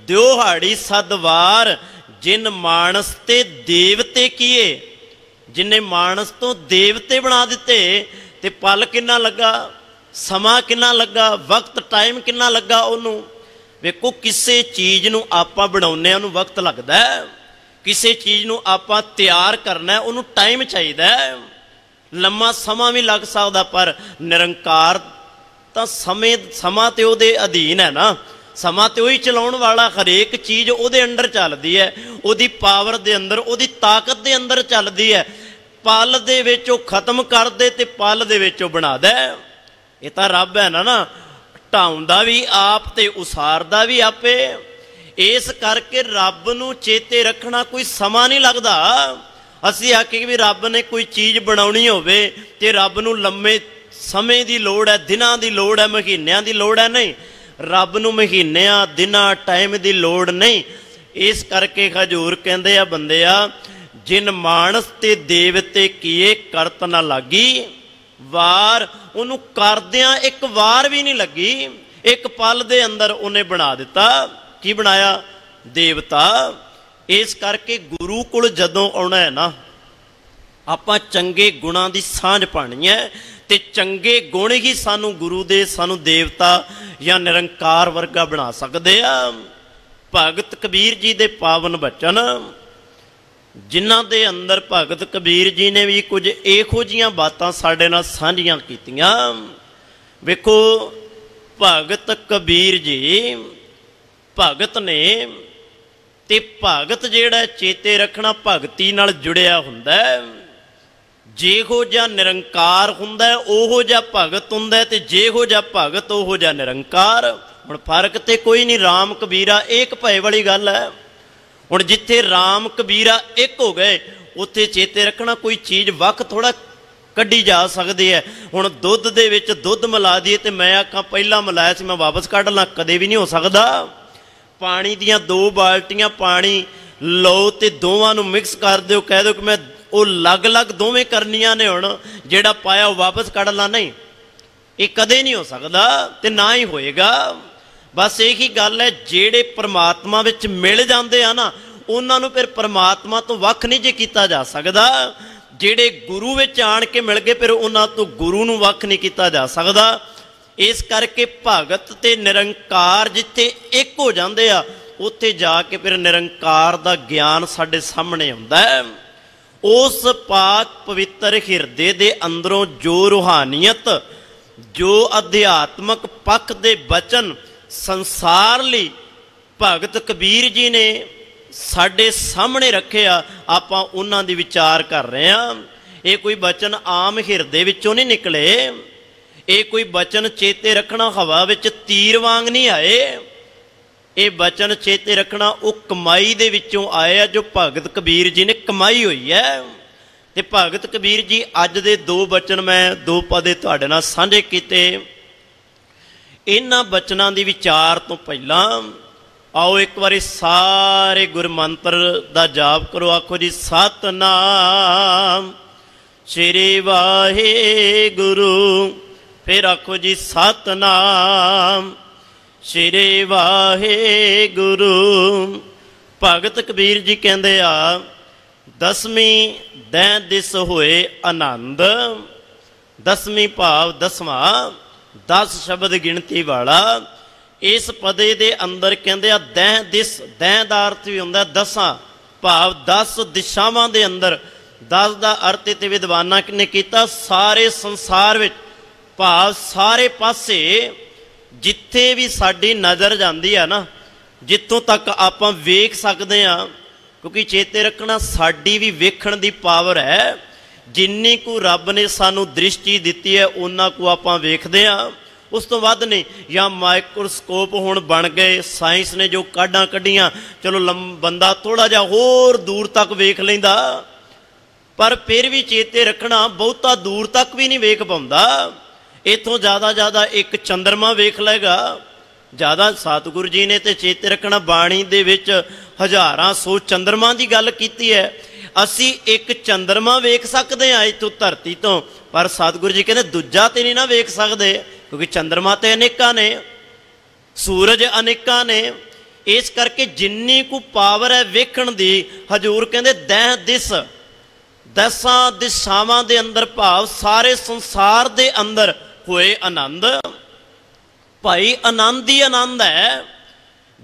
ਦਿਉਹਾੜੀ ਸਦਵਾਰ, ਜਿਨ ਮਾਨਸ ਤੇ ਦੇਵਤੇ ਕੀਏ। ਜਿਨੇ ਮਾਨਸ ਤੋਂ ਦੇਵਤੇ ਬਣਾ ਦਿੱਤੇ ਤੇ ਪਲ ਕਿੰਨਾ ਲੱਗਾ, ਸਮਾਂ ਕਿੰਨਾ ਲੱਗਾ, ਵਕਤ ਟਾਈਮ ਕਿੰਨਾ ਲੱਗਾ ਉਹਨੂੰ। ਵੇਖੋ ਕਿਸੇ ਚੀਜ਼ ਨੂੰ ਆਪਾਂ ਬਣਾਉਂਦੇ ਹਾਂ ਉਹਨੂੰ ਵਕਤ ਲੱਗਦਾ, ਕਿਸੇ ਚੀਜ਼ ਨੂੰ ਆਪਾਂ ਤਿਆਰ ਕਰਨਾ ਉਹਨੂੰ ਟਾਈਮ ਚਾਹੀਦਾ, ਲੰਮਾ ਸਮਾਂ ਵੀ ਲੱਗ ਸਕਦਾ। ਪਰ ਨਿਰੰਕਾਰ ਤਾਂ ਸਮਾਂ ਤੇ ਉਹਦੇ ਅਧੀਨ ਹੈ ਨਾ, ਸਮਾਂ ਤੇ ਉਹੀ ਚਲਾਉਣ ਵਾਲਾ, ਹਰੇਕ ਚੀਜ਼ ਉਹਦੇ ਅੰਡਰ ਚੱਲਦੀ ਹੈ, ਉਹਦੀ ਪਾਵਰ ਦੇ ਅੰਦਰ, ਉਹਦੀ ਤਾਕਤ ਦੇ ਅੰਦਰ ਚੱਲਦੀ ਹੈ। ਪਲ ਦੇ ਵਿੱਚ ਉਹ ਖਤਮ ਕਰ ਦੇ ਤੇ ਪਲ ਦੇ ਵਿੱਚ ਉਹ ਬਣਾ ਦੇ। ਇਹ ਤਾਂ ਰੱਬ ਹੈ ਨਾ, ਢਾਉਂਦਾ ਵੀ ਆਪ ਤੇ ਉਸਾਰਦਾ ਵੀ ਆਪੇ। ਇਸ ਕਰਕੇ ਰੱਬ ਨੂੰ ਚੇਤੇ ਰੱਖਣਾ ਕੋਈ ਸਮਾਂ ਨਹੀਂ ਲੱਗਦਾ। ਅਸੀਂ ਆਖੀਏ ਵੀ ਰੱਬ ਨੇ ਕੋਈ ਚੀਜ਼ ਬਣਾਉਣੀ ਹੋਵੇ ਤੇ ਰੱਬ ਨੂੰ ਲੰਮੇ ਸਮੇਂ ਦੀ ਲੋੜ ਹੈ, ਦਿਨਾਂ ਦੀ ਲੋੜ ਹੈ, ਮਹੀਨਿਆਂ ਦੀ ਲੋੜ ਹੈ, ਨਹੀਂ। ਰੱਬ ਨੂੰ ਮਹੀਨਿਆਂ, ਦਿਨਾਂ, ਟਾਈਮ ਦੀ ਲੋੜ ਨਹੀਂ। ਇਸ ਕਰਕੇ ਹਜ਼ੂਰ ਕਹਿੰਦੇ ਆ, ਬੰਦਿਆ ਜਿਨ ਮਾਨਸ ਤੇ ਦੇਵਤੇ ਕੀਏ ਕਰਤ ਨਾ ਲਾਗੀ ਵਾਰ। ਉਹਨੂੰ ਕਰਦਿਆਂ ਇੱਕ ਵਾਰ ਵੀ ਨਹੀਂ ਲੱਗੀ, ਇੱਕ ਪਲ ਦੇ ਅੰਦਰ ਉਹਨੇ ਬਣਾ ਦਿੱਤਾ। ਕੀ ਬਣਾਇਆ? ਦੇਵਤਾ। ਇਸ ਕਰਕੇ ਗੁਰੂ ਕੋਲ ਜਦੋਂ ਆਉਣਾ ਹੈ ਨਾ, ਆਪਾਂ ਚੰਗੇ ਗੁਣਾਂ ਦੀ ਸਾਂਝ ਪਾਣੀ ਹੈ ਤੇ ਚੰਗੇ ਗੁਣ ਹੀ ਸਾਨੂੰ ਗੁਰੂ ਦੇ, ਸਾਨੂੰ ਦੇਵਤਾ ਜਾਂ ਨਿਰੰਕਾਰ ਵਰਗਾ ਬਣਾ ਸਕਦੇ ਆ। ਭਗਤ ਕਬੀਰ ਜੀ ਦੇ ਪਾਵਨ ਬਚਨ, ਜਿਨ੍ਹਾਂ ਦੇ ਅੰਦਰ ਭਗਤ ਕਬੀਰ ਜੀ ਨੇ ਵੀ ਕੁਝ ਇਹੋ ਜਿਹੀਆਂ ਬਾਤਾਂ ਸਾਡੇ ਨਾਲ ਸਾਂਝੀਆਂ ਕੀਤੀਆਂ। ਵੇਖੋ, ਭਗਤ ਕਬੀਰ ਜੀ ਭਗਤ ਨੇ, ਤੇ ਭਗਤ ਜਿਹੜਾ ਚੇਤੇ ਰੱਖਣਾ ਭਗਤੀ ਨਾਲ ਜੁੜਿਆ ਹੁੰਦਾ। ਜਿਹੋ ਜਿਹਾ ਨਿਰੰਕਾਰ ਹੁੰਦਾ ਉਹੋ ਜਿਹਾ ਭਗਤ ਹੁੰਦਾ, ਤੇ ਜਿਹੋ ਜਿਹਾ ਭਗਤ ਉਹੋ ਜਿਹਾ ਨਿਰੰਕਾਰ। ਹੁਣ ਫਰਕ ਤੇ ਕੋਈ ਨਹੀਂ, ਰਾਮ ਕਬੀਰਾ ਇੱਕ ਭਏ ਵਾਲੀ ਗੱਲ ਹੈ। ਹੁਣ ਜਿੱਥੇ ਰਾਮ ਕਬੀਰਾ ਇੱਕ ਹੋ ਗਏ, ਉੱਥੇ ਚੇਤੇ ਰੱਖਣਾ ਕੋਈ ਚੀਜ਼ ਵੱਖ ਥੋੜਾ ਕੱਢੀ ਜਾ ਸਕਦੀ ਹੈ। ਹੁਣ ਦੁੱਧ ਦੇ ਵਿੱਚ ਦੁੱਧ ਮਿਲਾ ਦਈਏ ਤੇ ਮੈਂ ਆਖਾਂ ਪਹਿਲਾਂ ਮਿਲਾਇਆ ਸੀ ਮੈਂ ਵਾਪਸ ਕੱਢ ਲਾਂ, ਕਦੇ ਵੀ ਨਹੀਂ ਹੋ ਸਕਦਾ। ਪਾਣੀ ਦੀਆਂ 2 ਬਾਲਟੀਆਂ ਪਾਣੀ ਲਓ ਤੇ ਦੋਵਾਂ ਨੂੰ ਮਿਕਸ ਕਰ ਦਿਓ, ਕਹਿ ਦਿਓ ਕਿ ਮੈਂ ਉਹ ਅਲੱਗ-ਅਲੱਗ ਦੋਵੇਂ ਕਰਨੀਆਂ ਨੇ, ਹੁਣ ਜਿਹੜਾ ਪਾਇਆ ਉਹ ਵਾਪਸ ਕੱਢ ਲਾ, ਨਹੀਂ, ਇਹ ਕਦੇ ਨਹੀਂ ਹੋ ਸਕਦਾ ਤੇ ਨਾ ਹੀ ਹੋਏਗਾ। ਬਸ ਇਹੀ ਗੱਲ ਹੈ, ਜਿਹੜੇ ਪਰਮਾਤਮਾ ਵਿੱਚ ਮਿਲ ਜਾਂਦੇ ਆ ਨਾ, ਉਹਨਾਂ ਨੂੰ ਫਿਰ ਪਰਮਾਤਮਾ ਤੋਂ ਵੱਖ ਨਹੀਂ ਜੇ ਕੀਤਾ ਜਾ ਸਕਦਾ। ਜਿਹੜੇ ਗੁਰੂ ਵਿੱਚ ਆਣ ਕੇ ਮਿਲ ਗਏ, ਫਿਰ ਉਹਨਾਂ ਤੋਂ ਗੁਰੂ ਨੂੰ ਵੱਖ ਨਹੀਂ ਕੀਤਾ ਜਾ ਸਕਦਾ। ਇਸ ਕਰਕੇ ਭਗਤ ਤੇ ਨਿਰੰਕਾਰ ਜਿੱਥੇ ਇੱਕ ਹੋ ਜਾਂਦੇ ਆ, ਉੱਥੇ ਜਾ ਕੇ ਫਿਰ ਨਿਰੰਕਾਰ ਦਾ ਗਿਆਨ ਸਾਡੇ ਸਾਹਮਣੇ ਆਉਂਦਾ ਹੈ। ਉਸ ਪਾਕ ਪਵਿੱਤਰ ਹਿਰਦੇ ਦੇ ਅੰਦਰੋਂ ਜੋ ਰੂਹਾਨੀਅਤ, ਜੋ ਅਧਿਆਤਮਕ ਪੱਖ ਦੇ ਬਚਨ ਸੰਸਾਰ ਲਈ ਭਗਤ ਕਬੀਰ ਜੀ ਨੇ ਸਾਡੇ ਸਾਹਮਣੇ ਰੱਖਿਆ, ਆਪਾਂ ਉਹਨਾਂ ਦੀ ਵਿਚਾਰ ਕਰ ਰਹੇ ਹਾਂ। ਇਹ ਕੋਈ ਬਚਨ ਆਮ ਹਿਰਦੇ ਵਿੱਚੋਂ ਨਹੀਂ ਨਿਕਲੇ, ਇਹ ਕੋਈ ਬਚਨ ਚੇਤੇ ਰੱਖਣਾ ਹਵਾ ਵਿੱਚ ਤੀਰ ਵਾਂਗ ਨਹੀਂ ਆਏ। ਇਹ ਬਚਨ ਚੇਤੇ ਰੱਖਣਾ ਉਹ ਕਮਾਈ ਦੇ ਵਿੱਚੋਂ ਆਏ ਆ, ਜੋ ਭਗਤ ਕਬੀਰ ਜੀ ਨੇ ਕਮਾਈ ਹੋਈ ਹੈ। ਤੇ ਭਗਤ ਕਬੀਰ ਜੀ ਅੱਜ ਦੇ 2 ਬਚਨ ਮੈਂ 2 ਪਦੇ ਤੁਹਾਡੇ ਨਾਲ ਸਾਂਝੇ ਕੀਤੇ। ਇਹਨਾਂ ਬਚਨਾਂ ਦੀ ਵਿਚਾਰ ਤੋਂ ਪਹਿਲਾਂ ਆਓ ਇੱਕ ਵਾਰੀ ਸਾਰੇ ਗੁਰਮੰਤਰ ਦਾ ਜਾਪ ਕਰੋ। ਆਖੋ ਜੀ, ਸਤਨਾਮ ਸ੍ਰੀ ਵਾਹਿਗੁਰੂ। ਫਿਰ ਆਖੋ ਜੀ, ਸਤਨਾਮ ਸ੍ਰੀ ਵਾਹਿਗੁਰੂ। ਭਗਤ ਕਬੀਰ ਜੀ ਕਹਿੰਦੇ ਆ, 10ਵੀਂ ਦੈਂ ਦਿਸ ਹੋਏ ਆਨੰਦ। 10ਵੀਂ ਭਾਵ 10ਵਾਂ, 10 ਸ਼ਬਦ ਗਿਣਤੀ ਵਾਲਾ। ਇਸ ਪਦੇ ਦੇ ਅੰਦਰ ਕਹਿੰਦੇ ਆ ਦੈਂ ਦਿਸ, ਦੈਂ ਦਾ ਅਰਥ ਵੀ ਹੁੰਦਾ 10, ਭਾਵ 10 ਦਿਸ਼ਾਵਾਂ ਦੇ ਅੰਦਰ। 10 ਦਾ ਅਰਥ ਤੇ ਵਿਦਵਾਨਾਂ ਨੇ ਕੀਤਾ ਸਾਰੇ ਸੰਸਾਰ ਵਿੱਚ, ਭਾਵ ਸਾਰੇ ਪਾਸੇ ਜਿੱਥੇ ਵੀ ਸਾਡੀ ਨਜ਼ਰ ਜਾਂਦੀ ਆ ਨਾ, ਜਿੱਥੋਂ ਤੱਕ ਆਪਾਂ ਵੇਖ ਸਕਦੇ ਹਾਂ। ਕਿਉਂਕਿ ਚੇਤੇ ਰੱਖਣਾ, ਸਾਡੀ ਵੀ ਵੇਖਣ ਦੀ ਪਾਵਰ ਹੈ। ਜਿੰਨੀ ਕੁ ਰੱਬ ਨੇ ਸਾਨੂੰ ਦ੍ਰਿਸ਼ਟੀ ਦਿੱਤੀ ਹੈ, ਉਹਨਾਂ ਕੁ ਆਪਾਂ ਵੇਖਦੇ ਹਾਂ, ਉਸ ਤੋਂ ਵੱਧ ਨਹੀਂ। ਜਾਂ ਮਾਈਕਰੋਸਕੋਪ ਹੁਣ ਬਣ ਗਏ, ਸਾਇੰਸ ਨੇ ਜੋ ਕਾਢਾਂ ਕੱਢੀਆਂ, ਚਲੋ ਬੰਦਾ ਥੋੜ੍ਹਾ ਜਿਹਾ ਹੋਰ ਦੂਰ ਤੱਕ ਵੇਖ ਲੈਂਦਾ, ਪਰ ਫਿਰ ਵੀ ਚੇਤੇ ਰੱਖਣਾ ਬਹੁਤਾ ਦੂਰ ਤੱਕ ਵੀ ਨਹੀਂ ਵੇਖ ਪਾਉਂਦਾ। ਇੱਥੋਂ ਜ਼ਿਆਦਾ ਇੱਕ ਚੰਦਰਮਾ ਵੇਖ ਲਏਗਾ ਜ਼ਿਆਦਾ। ਸਤਿਗੁਰੂ ਜੀ ਨੇ ਤੇ ਚੇਤੇ ਰੱਖਣਾ ਬਾਣੀ ਦੇ ਵਿੱਚ ਹਜ਼ਾਰਾਂ ਸੌ ਚੰਦਰਮਾ ਦੀ ਗੱਲ ਕੀਤੀ ਹੈ। ਅਸੀਂ ਇੱਕ ਚੰਦਰਮਾ ਵੇਖ ਸਕਦੇ ਹਾਂ ਇੱਥੋਂ ਧਰਤੀ ਤੋਂ, ਪਰ ਸਤਿਗੁਰੂ ਜੀ ਕਹਿੰਦੇ ਦੂਜਾ ਤੇ ਨਹੀਂ ਨਾ ਵੇਖ ਸਕਦੇ, ਕਿਉਂਕਿ ਚੰਦਰਮਾ ਤੇ ਅਨੇਕਾਂ ਨੇ, ਸੂਰਜ ਅਨੇਕਾਂ ਨੇ। ਇਸ ਕਰਕੇ ਜਿੰਨੀ ਕੁ ਪਾਵਰ ਹੈ ਵੇਖਣ ਦੀ, ਹਜ਼ੂਰ ਕਹਿੰਦੇ ਦੈਂ ਦਿਸ, 10 ਦਿਸ਼ਾਵਾਂ ਦੇ ਅੰਦਰ, ਭਾਵ ਸਾਰੇ ਸੰਸਾਰ ਦੇ ਅੰਦਰ ਹੋਏ ਆਨੰਦ। ਭਾਈ ਆਨੰਦ ਹੀ ਆਨੰਦ ਹੈ।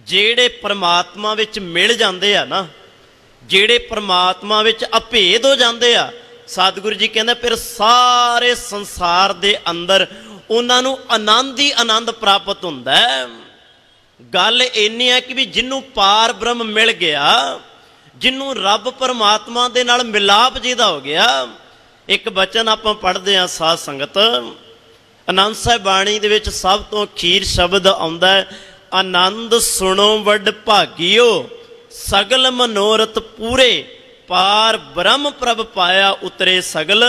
ਜਿਹੜੇ ਪਰਮਾਤਮਾ ਵਿੱਚ ਮਿਲ ਜਾਂਦੇ ਆ ਨਾ, ਜਿਹੜੇ ਪਰਮਾਤਮਾ ਵਿੱਚ ਅਭੇਦ ਹੋ ਜਾਂਦੇ ਆ, ਸਤਿਗੁਰੂ ਜੀ ਕਹਿੰਦੇ ਫਿਰ ਸਾਰੇ ਸੰਸਾਰ ਦੇ ਅੰਦਰ ਉਹਨਾਂ ਨੂੰ ਆਨੰਦ ਹੀ ਆਨੰਦ ਪ੍ਰਾਪਤ ਹੁੰਦਾ ਹੈ। गल इन्नी है कि भी जिन्हों पार ब्रह्म मिल गया, जिन्हों रब परमात्मा दे नाल मिलाप जिहदा हो गया। एक बचन आपां पढ़दे हां साध संगत, आनंद साहिब बाणी दे विच सब तो अखीर शब्द आउंदा है, आनंद सुनो वड भागियो सगल मनोरथ पूरे, पार ब्रह्म प्रभ पाया उतरे सगल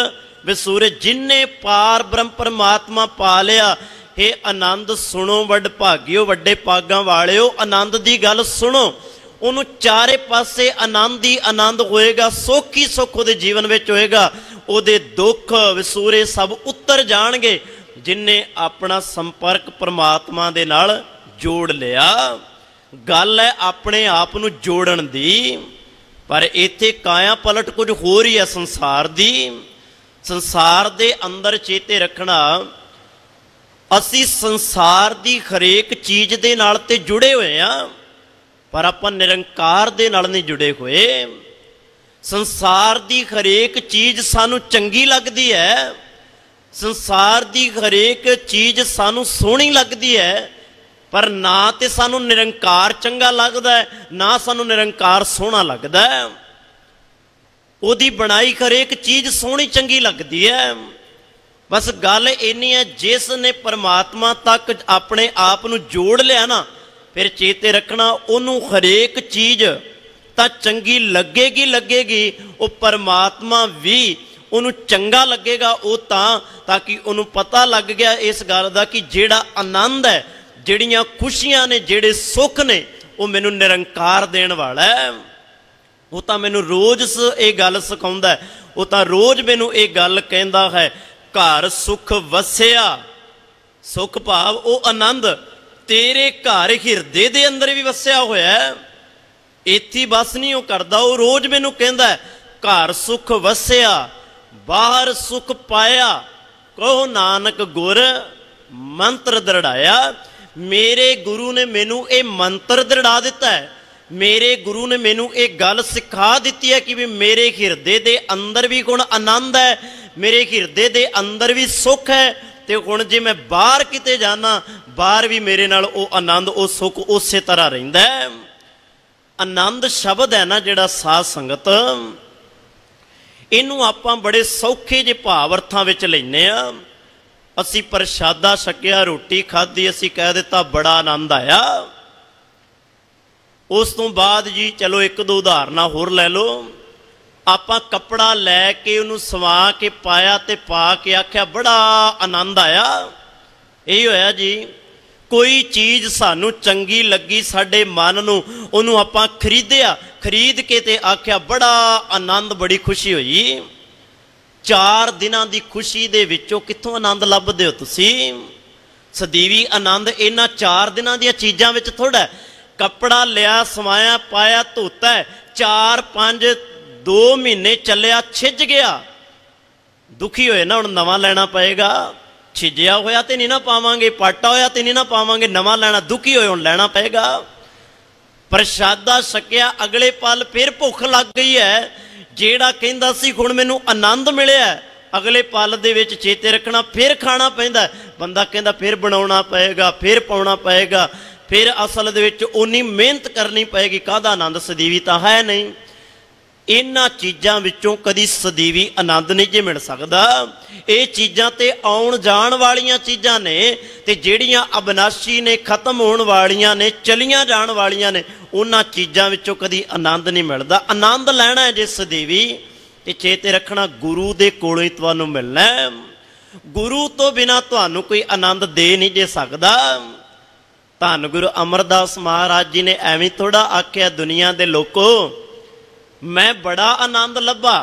विसूरे। जिन्ने पार ब्रह्म परमात्मा पा लिया, हे आनंद सुनो वड भागियो, वड्डे पागां वालिओ आनंद दी गल सुनो। उन्होंने चारे पासे आनंद ही आनंद होएगा, सुख ही सुख उहदे जीवन विच होएगा, उहदे दुख विसूरे सब उतर जाणगे। जिन्ने अपना संपर्क परमात्मा दे नाल जोड़ लिया। गल है अपने आप नूं जोड़न दी, पर इत्थे काया पलट कुछ हो रही है संसार दी। संसार दे अंदर चेते रखना, असी संसार दी हरेक चीज़ दे नाल ते जुड़े हुए हैं, पर आपां निरंकार दे नाल नहीं जुड़े हुए। संसार दी हरेक चीज़ सानू चंगी लगती है, संसार दी हरेक चीज़ सानू सोहनी लगती है, पर ना तो सानू निरंकार चंगा लगता है, ना सानू निरंकार सोहना लगता है। उहदी बनाई हरेक चीज़ सोहनी चंगी लगती है। बस गल इन्नी है, जिसने परमात्मा तक अपने आप नूं जोड़ लिया ना, फिर चेते रखना उन्हों हरेक चीज़ तो चंगी लगेगी लगेगी, वो परमात्मा भी उन्होंने चंगा लगेगा। वो ताकि उन्होंने पता लग गया इस गल का कि जेड़ा आनंद है, जिहड़ियां खुशियां ने, जेड़े सुख ने, वो मैनू निरंकार देण वाला है। वो तो मैनू रोज़ ये गल सिखाउंदा है, वो तो रोज़ मैनू ये गल कहंदा है, घर सुख वसिया। सुख भाव वो आनंद तेरे घर हिरदे दे अंदर भी वसिया होया है, इत्थे बस नहीं वो करदा। वो रोज़ मैनू कहंदा है, घर सुख वसिया बाहर सुख पाया, कहो नानक गुर मंत्र दृढ़ाया। मेरे गुरु ने मैनू ये मंत्र दृढ़ा दिता है, मेरे गुरु ने मैनू ये गल सिखा दी है कि भी मेरे हिरदे दे अंदर भी हुण आनंद है, मेरे हिरदे दे अंदर भी सुख है। तो हुण जे मैं बाहर किते जाना, बाहर भी मेरे नाल वो आनंद वो सुख उस तरह रहिंदा है। आनंद शब्द है ना जिहड़ा साध संगत, इनू आपां बड़े सौखे जे भाव अर्थां विच लैने आ। असी प्रशादा छकिया, रोटी खाधी, असी कह दिता बड़ा आनंद आया। उस तो बाद जी चलो एक दो उदाहरणां होर लै लो। आपां कपड़ा लैके उन्होंने सवा के पाया ते पा के आख्या बड़ा आनंद आया। यही होया जी, कोई चीज़ सानू चंगी लगी, साडे मन नूं उन्होंने आपां खरीदिया, खरीद के ते आख्या बड़ा आनंद, बड़ी खुशी हुई। 4 दिनां दी खुशी दे विचों कित्थों आनंद लभदे हो तुसी? सदीवी आनंद इन्हां 4 दिनां दियां चीज़ां विच थोड़ा है। कपड़ा लिया, सवाया, पाया, धोता है, 4 5 2 महीने चलिया, छिज गया, दुखी होए ना, हुण नवां लैना पएगा। छिजिया होया तो नहीं ना पावांगे, पाटा होया तो नहीं ना पावांगे, नवां लैना, दुखी होए हुण लैना पएगा। प्रशादा छकिया, अगले पल फिर भुख लग गई है। जेड़ा कहंदा सी हुण मैनूं आनंद मिलिया, अगले पल दे विच चेते रखना फिर खाना पैंदा। बंदा कहंदा फिर बनाउणा पएगा, फिर पाउणा पएगा, फिर असल दे विच उन्नी मेहनत करनी पएगी। काहदा आनंद? सदीवी तां है नहीं। इन्हां चीज़ां विचों कदी सदीवी आनंद नहीं जे मिल सकदा। ये चीज़ां ते आउण जाण वालियां चीज़ां ने, ते जिहड़ियां अविनाशी ने, खत्म होण वालियां ने, चलियां जाण वालियां ने, उन्हां चीज़ां विचों कदी आनंद नहीं मिलदा। आनंद लैणा है जे सदीवी, ते चेते रखना गुरु दे कोलों ही तुहानूं मिलना है। गुरु तो बिना तुहानूं कोई आनंद दे नहीं जे सकदा। धन गुरु अमरदास महाराज जी ने एवं थोड़ा आख्या, दुनिया दे लोको मैं बड़ा आनंद लभा,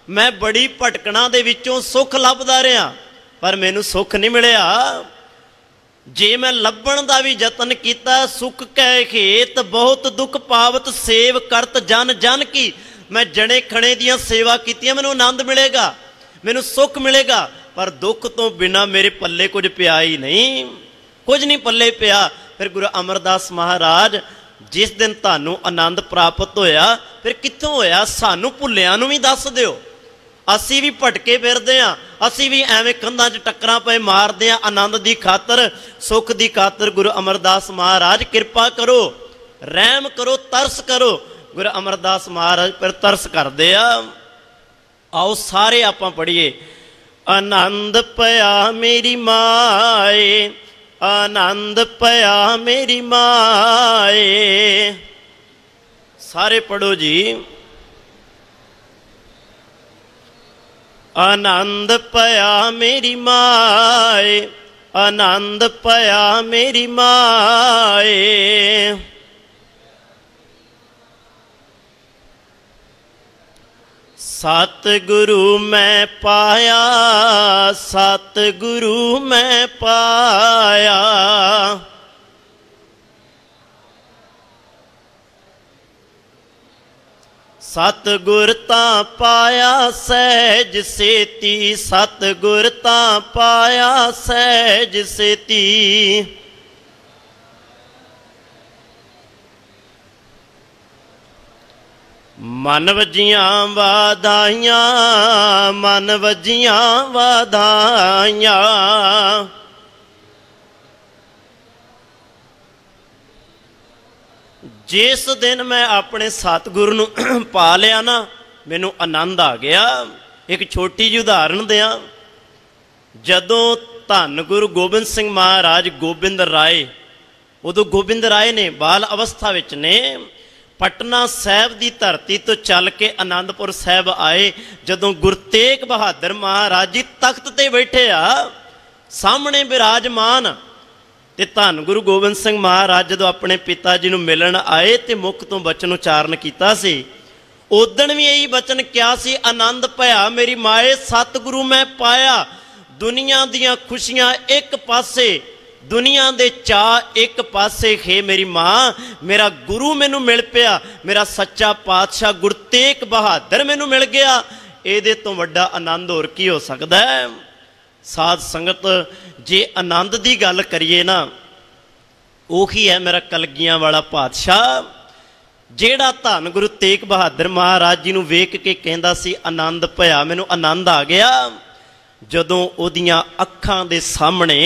मैं बड़ी भटकना दे विचों सुख लभदा रहा, पर मैनू सुख नहीं मिलिया। जे मैं लभण दा भी यतन किया, सुख कै हेत बहुत दुख पावत, सेव करत जन जन की। मैं जने खणे दियां सेवा कीतियां, मैनू आनंद मिलेगा, मैनू सुख मिलेगा, पर दुख तो बिना मेरे पल्ले कुछ पिया ही नहीं, कुछ नहीं पल्ले पिया। फिर गुरु अमरदास महाराज, जिस दिन तुहानूं आनंद प्राप्त होया, फिर कित्थों होया? सानू भुल्लियां नूं भी दस दिओ। असी भी भटके फिरदे हाँ, असी भी एवें कंधां च टक्करां पे मारदे हाँ आनंद की खातर, सुख की खातर। गुरु अमरदास महाराज कृपा करो, रहम करो, तरस करो। गुरु अमरदास महाराज पर तरस करदे आ। आओ सारे आपां पढ़िए। आनंद पया मेरी माए, आनंद पया मेरी माए। सारे पढ़ो जी। आनंद पया मेरी माए, आनंद पया मेरी माए। सतगुरु मैं पाया, सतगुरु मैं पाया। सतगुर तां पाया सहज सेती, सतगुर तां पाया सहज सेती। मन वजियां वाधाइयां, मन वजियां वाधाइयां। जिस दिन मैं अपने सतगुरु नूं पा लिया ना, मैनू आनंद आ गया। एक छोटी जी उदाहरण दियां। जदों धन गुरु गोबिंद सिंह महाराज गोबिंद राय, उदों गोबिंद राय ने बाल अवस्था विच ने, पटना साहब की धरती तो चल के आनंदपुर साहब आए। जदों गुरु तेग बहादुर महाराज जी तख्त ते बैठे आ, सामने विराजमान, ते धन गुरु गोबिंद सिंह महाराज जदों अपने पिता जी नूं मिलन आए ते मुख तो बचन उचारण कीता सी। उदण भी यही बचन क्या सी, आनंद भया मेरी माए, सतगुरु मैं पाया। दुनिया दियां खुशियां एक पासे, दुनिया दे चाह एक पासे। हे मेरी माँ, मेरा गुरु मैनू मिल पिया, मेरा सच्चा पातशाह गुरु तेग बहादुर मैनू मिल गया। इहदे तो वड्डा आनंद होर की हो सकदा है। साध संगत, जे आनंद की गल करिए ना, उही है मेरा कलगियां वाला पातशाह, जेड़ा धन गुरु तेग बहादुर महाराज जी नूं वेख के कहंदा सी आनंद भया, मैनू आनंद आ गया। जदों ओदियां अखां दे सामने,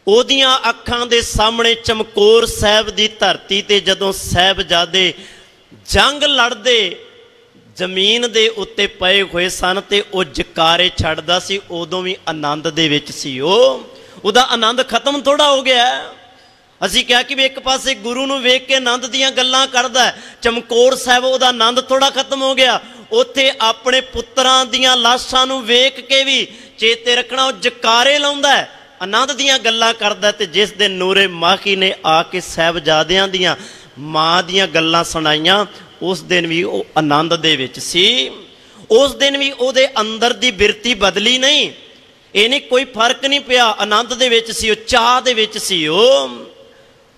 ओदियां अखां दे सामने चमकौर साहब की धरती ते जदों साहिबजादे जंग लड़दे जमीन दे उत्ते पए हुए सन ते ओ जकारे छड्डदा सी, उदों भी आनंद दे विच सी। ओदा आनंद खत्म थोड़ा हो गया। असीं कहा कि एक पासे गुरु नूं वेख के आनंद दीयां गल्लां करदा, चमकौर साहब ओदा आनंद थोड़ा खत्म हो गया। उत्थे अपने पुत्रां दीयां लाशां नूं वेख के भी चेते रखना, ओ जकारे लाउंदा, आनंद दीयां गल्लां करदा। ते जिस दिन नूरे माही ने आके साहिबजादियां दीयां मां दीयां गल्लां सुनाइयां, उस दिन भी वो आनंद दे विच सी। उस दिन भी उहदे अंदर दी बिरती बदली नहीं, इहने कोई फर्क नहीं पिया, आनंद दे विच सी, वो चाह दे विच सी।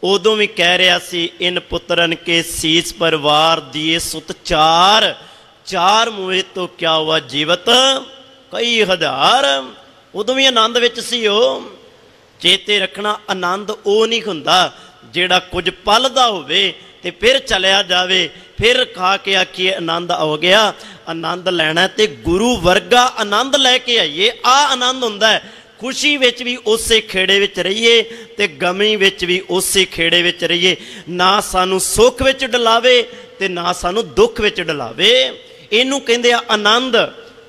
उदों भी कह रहा सी, इन पुत्रन के शीस परवार दिए सुत चार, चार मुए तो क्या हुआ जीवत कई हजार। उदों भी आनंद विच सी। चेते रखना, आनंद वो नहीं हुंदा जिहड़ा कुछ पल दा होवे ते फिर चलिया जावे, फिर खा के आखिए आनंद हो गया। आनंद लैना ते गुरु वर्गा आनंद लैके आइए, आ आनंद हुंदा है। खुशी विच भी उसे खेड़े विच रहिए ते गमी विच भी उसे खेड़े विच रहिए। ना सानू सुख विच डलावे ते ना सानू दुख विच डलावे। इनू कहंदे आ आनंद।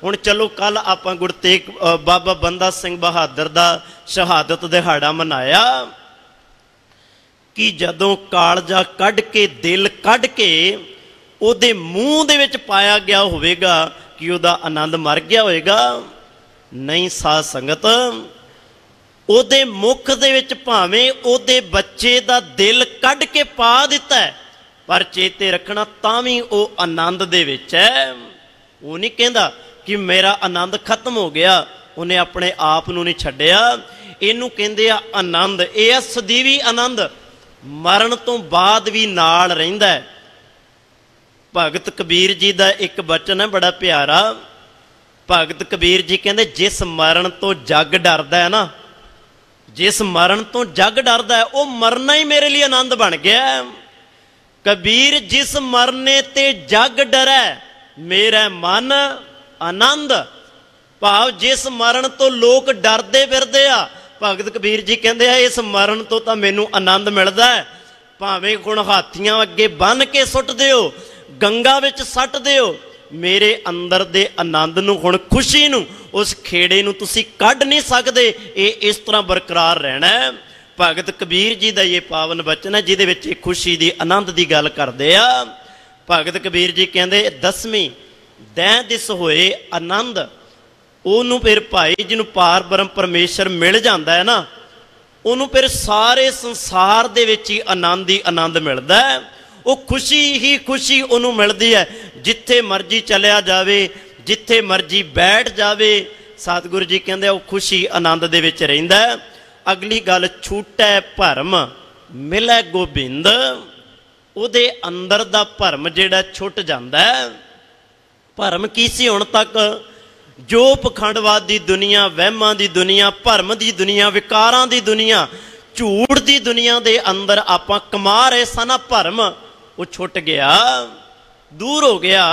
हुण चलो कल आपां गुरु तेग बाबा बंदा सिंह बहादुर दा शहादत दिहाड़ा मनाया कि जदों कालजा कढ़ के दिल कढ़ के उहदे मूँह दे विच पाया गया होवेगा कि उहदा आनंद मर गया होएगा। नहीं साध संगत, उहदे मुख दे विच भावें उहदे बच्चे दा दिल कढ़ के पा दिता है, पर चेते रखना तां भी वह आनंद दे विच है। वो नहीं कहंदा कि मेरा आनंद खत्म हो गया, उन्हें अपने आप नूं नहीं छड्डिया। इनू कहंदे आ आनंद। यह है सदीवी आनंद, मरण तो बाद भी नाल रहिंदा है। भगत कबीर जी का एक बचन है बड़ा प्यारा। भगत कबीर जी कहते, जिस मरण तो जग डरदा है ना, जिस मरण तो जग डरदा है, वो मरना ही मेरे लिए आनंद बन गया। कबीर जिस मरने ते जग डरै, मेरा मन आनंद भाव जिस मरण तो लोग डरते फिरते आ, भगत कबीर जी कहते हैं इस मरण तो तां मैनू आनंद मिलता है। भावें हुण हाथियां अगे बन के सुट दिओ, गंगा विच सट दिओ, मेरे अंदर दे आनंद नूं हुण खुशी नूं उस खेड़े नूं तुसीं कढ नहीं सकदे। ये इस तरह बरकरार रहना है। भगत कबीर जी का ये पावन बचन है जिहदे विच खुशी दी आनंद की गल करदे आ। भगत कबीर जी कहते 10वीं दैं दिस होए आनंद, ਉਹਨੂੰ फिर भाई जिन्हों पार ब्रह्म परमेश्वर मिल जाता है ना, ਉਹਨੂੰ फिर सारे संसार दे विच ही आनंद ही आनंद मिलता है। वो खुशी ही खुशी ਉਹਨੂੰ मिलती है। जिथे मर्जी चलिया जावे, जिथे मर्जी बैठ जावे, सतगुरु जी कहते वो खुशी आनंद दे विच रहिंदा है। अगली गल छूटै भरम मिलै गोबिंद, ਉਹਦੇ अंदर दा भरम जिहड़ा छुट जाता है। भरम की सी हुण तक जो पखंडवाद की दुनिया, वहमां की दुनिया, भरम की दुनिया, विकारां की दुनिया, झूठ की दुनिया के अंदर आपां कमा रहे सन, भरम वो छुट गया, दूर हो गया।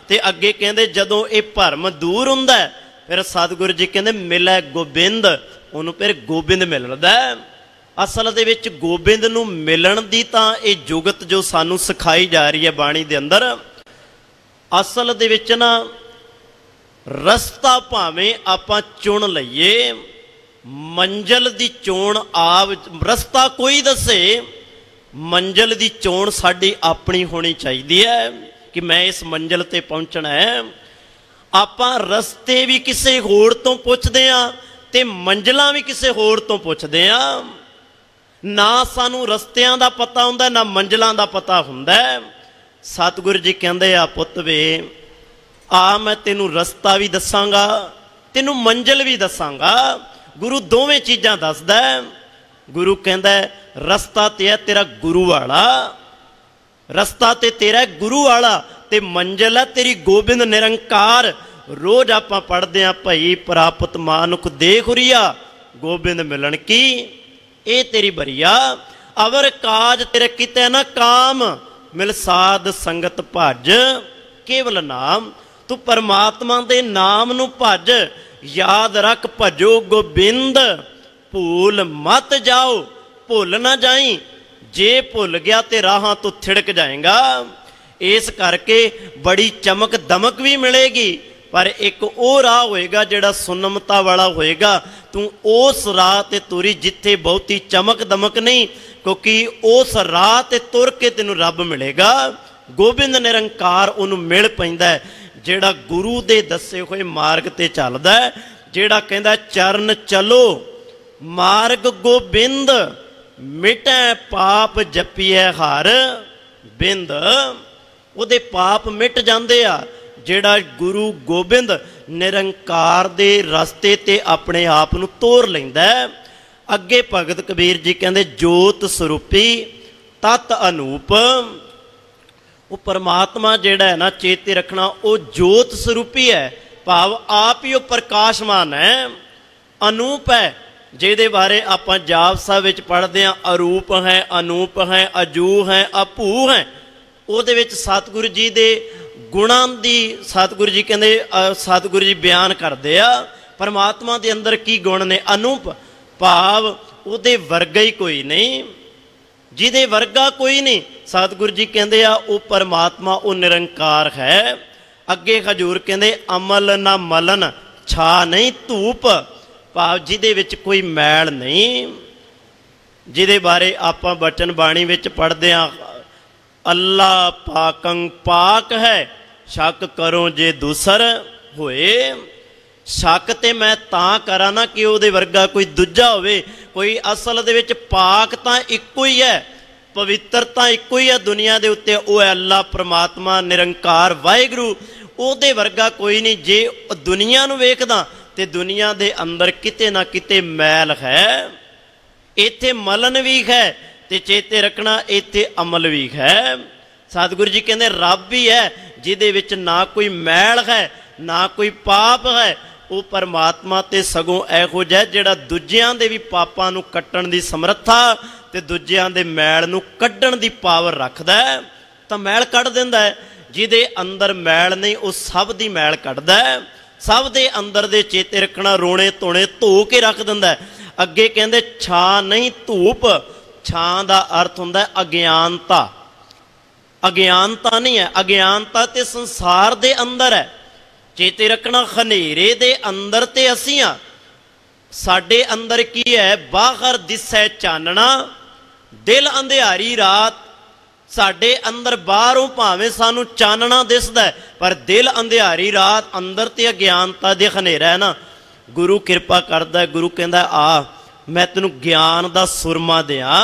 तो अगे कहते जदों ये भरम दूर हुंदा है फिर सतगुरु जी कहते मिलै गोबिंद, उन्होंने फिर गोबिंद मिलदा है। असल दे विच गोबिंद नूं मिलण दी तां ये जुगत जो सानू सिखाई जा रही है बाणी दे अंदर, असल दे विच ना रस्ता भावें आपां चुन लईए, मंजिल दी चोण आप, रस्ता कोई दसे, मंजिल दी चोण साडी अपनी होनी चाहिए है कि मैं इस मंजिल ते पहुंचना है। आपां रस्ते भी किसी होर तो पुछदे आ ते मंजिलां भी किसी होर तो पुछदे आ। ना सानू रस्तियां दा पता हुंदा, ना मंजिलां दा पता हुंदा। सतगुरु जी कहंदे आ पुੱਤ वे आ मैं तेनू रस्ता भी दसांगा, तेनू मंजिल भी दसांगा। गुरु दोवें चीज़ां दसदा है। गुरु कहंदा रस्ता ते है तेरा गुरु वाला, रस्ता ते तेरा गुरु वाला, ते मंजिल है तेरी गोबिंद निरंकार। रोज आपां पढ़दे आ भई प्राप्त मानुख देख हुरिया, गोबिंद मिलन की ए तेरी बरिया। अवर काज तेरे किते न काम, मिल साध संगत भज केवल नाम। तू परमात्मा दे नाम नू भज, याद रख भजो गोबिंद, भूल मत जाओ, भुल ना जाई, जे भुल गया तो राहां तो थिड़क जाएगा। इस करके बड़ी चमक दमक भी मिलेगी, पर एक वो राह होएगा जिहड़ा सुनमता वाला होएगा। तू उस राह ते तुरी जिथे बहुती चमक दमक नहीं, क्योंकि उस राह ते तुर के तेनू रब मिलेगा। गोबिंद निरंकार उन्होंने मिल पैंदा है जिहड़ा गुरु दे दसे हुए मार्ग ते चलदा है, जिहड़ा कहंदा चरण चलो मार्ग गोबिंद, मिटै पाप जपिए हर बिंद। उहदे पाप मिट जांदे आ जिहड़ा गुरु गोबिंद निरंकार दे रस्ते ते अपने आप नूं तोर लैंदा है। अगे भगत कबीर जी कहंदे जोत स्वरूपी तत् अनूप। वो परमात्मा जिहड़ा है ना चेते रखना, वो जोत स्वरूपी है, भाव आप ही वो प्रकाशमान है, अनूप है। जिहदे बारे आपां जाप साहिब विच पढ़दे हां अरूप है, अनूप है, अजू है, अभू है। उहदे विच सतगुरु जी दे गुणां दी सतगुरु जी कहंदे सतगुरु जी बयान करदे आ परमात्मा दे अंदर की गुण ने। अनूप भाव उहदे वर्गा ही कोई नहीं, जिहदे वर्गा कोई नहीं। सतगुरु जी कहंदे आ वो परमात्मा वो निरंकार है। अगे हजूर कहंदे अमल ना मलन छा नहीं धूप, भाव जिहदे विच कोई मैल नहीं। जिहदे बारे आपां बचन बाणी विच पढ़दे आ अल्लाह पाकं पाक है, शक करो जे दूसर होए। शक ते मैं तां करा ना कि उहदे वर्गा कोई दूजा होवे। कोई असल दे विच पाक तां इक्को ही है, पवित्रता इक्को ही है दुनिया दे उत्ते, वो है अल्लाह परमात्मा निरंकार वाहिगुरू। उहदे वर्गा कोई नहीं। जे दुनिया नूं वेखदा ते दुनिया दे अंदर किते ना किते मैल है। इत्थे मलन भी है ते चेते रखना इत्थे अमल भी है। सतगुरु जी कहंदे रब ही है जिहदे विच ना कोई मैल है ना कोई पाप है। वो परमात्मा ते सगों इहो जिहा जिहड़ा दूजियां दे भी पापां नूं कट्टण दी समर्था ते दूजियां दे मैल नूं कड्ढण दी पावर रखदा है, तां मैल कढ दिंदा है। जिहदे अंदर मैल नहीं वो सब दी मैल कढदा है। सब दे अंदर दे चेते रखना, रोने धोने धो के रख दिंदा है। अगे कहंदे छां नहीं धूप, छां दा अर्थ हुंदा है अज्ञानता। अज्ञानता नहीं है, अज्ञानता ते संसार दे अंदर है। चेते रखना खनेरे दे अंदर ते असीं आ, साडे अंदर की है बाहर दिसै चानना, दिल अंधियारी रात। साडे अंदर बाहरों भावें सानू चानना दिसदा है, पर दिल अंधियारी रात, अंदर ते अज्ञानता दे खनेरा है ना। गुरु किरपा करदा है, गुरु कहंदा आ मैं तैनूं ज्ञान दा सुरमा दियां,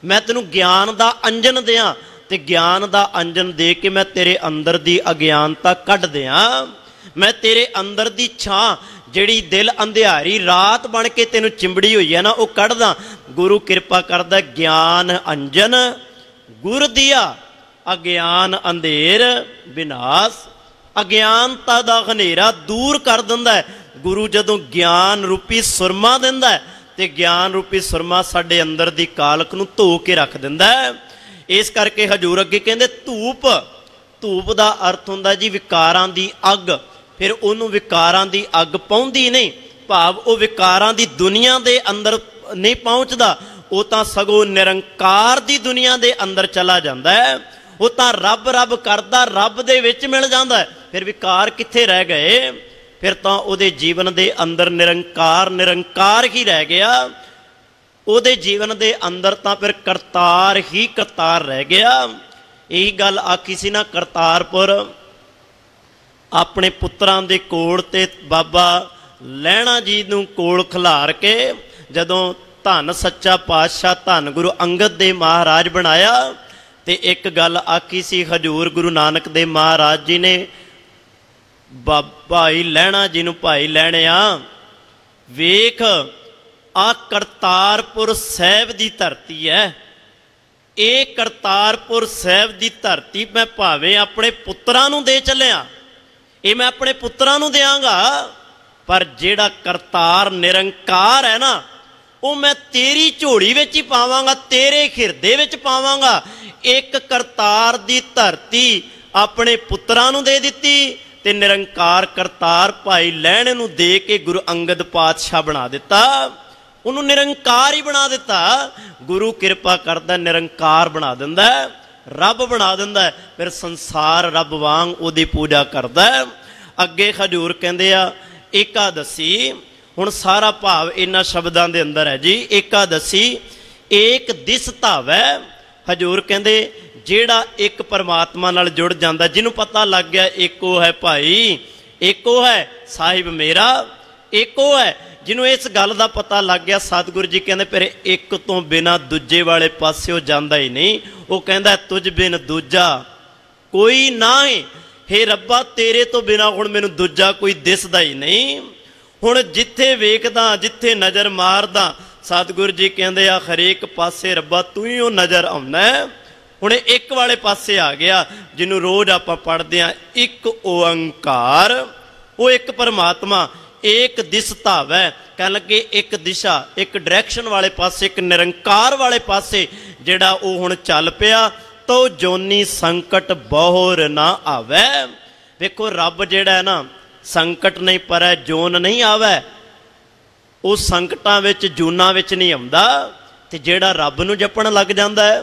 मैं तैनूं ज्ञान दा अंजन दियां, ते ज्ञान दा अंजन दे के मैं तेरे अंदर दी अज्ञानता कढ दियां। मैं तेरे अंदर दी छां जिहड़ी दिल अंधियारी रात बन के तैनूं चिंबड़ी हुई है ना, वो कढदा। गुरु किरपा करदा है, ज्ञान अंजन गुर दिया, अज्ञान अंधेर विनाश। अज्ञानता दा हनेरा दूर कर दिंदा है गुरु जदों ज्ञान रूपी सुरमा दिंदा है, ते ज्ञान रूपी सुरमा साडे अंदर दी कालक नूं धो के रख दिंदा है। इस करके हजूर अगे कहंदे धूप, धूप दा अर्थ हुंदा जी विकारां दी अग। फिर उहनूं विकारां दी अग पहुंदी नहीं, भाव वो विकारां दी दुनिया दे अंदर नहीं पहुंचदा, वो तो सगों निरंकार दी दुनिया दे अंदर चला जाता है। वो तो रब रब करदा रब दे विच मिल जाता है। फिर विकार कित्थे रह गए? फिर तो उहदे जीवन दे अंदर निरंकार निरंकार ही रह गया। उहदे जीवन दे अंदर तो फिर करतार ही करतार रह गया। यही गल आखी सी ना, करतारपुर अपने पुत्रां दे कोल ते बाबा लैणा जी नूं कोल खिलार के जदों धन सच्चा पातशाह धन गुरु अंगद देव महाराज बनाया, तो एक गल आखी सी हजूर गुरु नानक देव महाराज जी ने भाई लैणा जी नूं, भाई लैणिया वेख आ करतारपुर साहिब दी धरती है, ये करतारपुर साहिब दी धरती मैं भावें अपने पुत्रां नूं दे चलिया, ये मैं अपने पुत्रां नूं देंगा, पर जिहड़ा करतार निरंकार है ना, वो मैं तेरी झोली विच ही पावांगा, तेरे हिरदे विच पावांगा। एक करतार दी धरती अपने पुत्रां नूं दे दित्ती, ते निरंकार करतार भाई लैणे नूं दे के गुरु अंगद पातशाह बना दिता। उन्होंने निरंकार ही बना दिता। गुरु किरपा करदा निरंकार बना दिंदा है, रब बना दिंदा है। फिर संसार रब वांग उहदी पूजा करदा है। अगे हजूर कहंदे आ एकादशी, हुण सारा भाव इन्हां शब्दां दे अंदर है जी। एकादशी एक दिस धावै। हजूर कहंदे जिहड़ा एक परमात्मा नाल जुड़ जांदा, जिन्हों पता लग गया एको है भाई, एको है साहिब मेरा, एको है, जिन्हों इस गल का पता लग गया, सतगुरु जी कहंदे फिर एक तो बिना दूजे वाले पासे जांदा ही नहीं। वो कहंदा तुझ बिन दूजा कोई ना है, हे रब्बा तेरे तो बिना हुण मैनूं दूजा कोई दिसदा ही नहीं। हुण जिथे वेखदा, जिथे नज़र मारदा, सतगुरु जी कहंदे आ हरेक पासे रब्बा तू ही नज़र आउंदा है। हुण एक वाले पासे आ गया जिन्हों रोज़ आपां पढ़दे आ, एक ओंकार, वो एक परमात्मा, एक दिस धावै, कह लगे एक दिशा, एक डायरैक्शन वाले पासे, एक निरंकार वाले पासे जिहड़ा वो हुण चल पिया। तो जोनी संकट बहुर ना आवे। देखो रब जिहड़ा है ना, संकट नहीं पर जोन नहीं आवे, वो संकटां विच जूनां विच नहीं आउंदा। ते जिहड़ा रब नूं जपण लग जांदा है,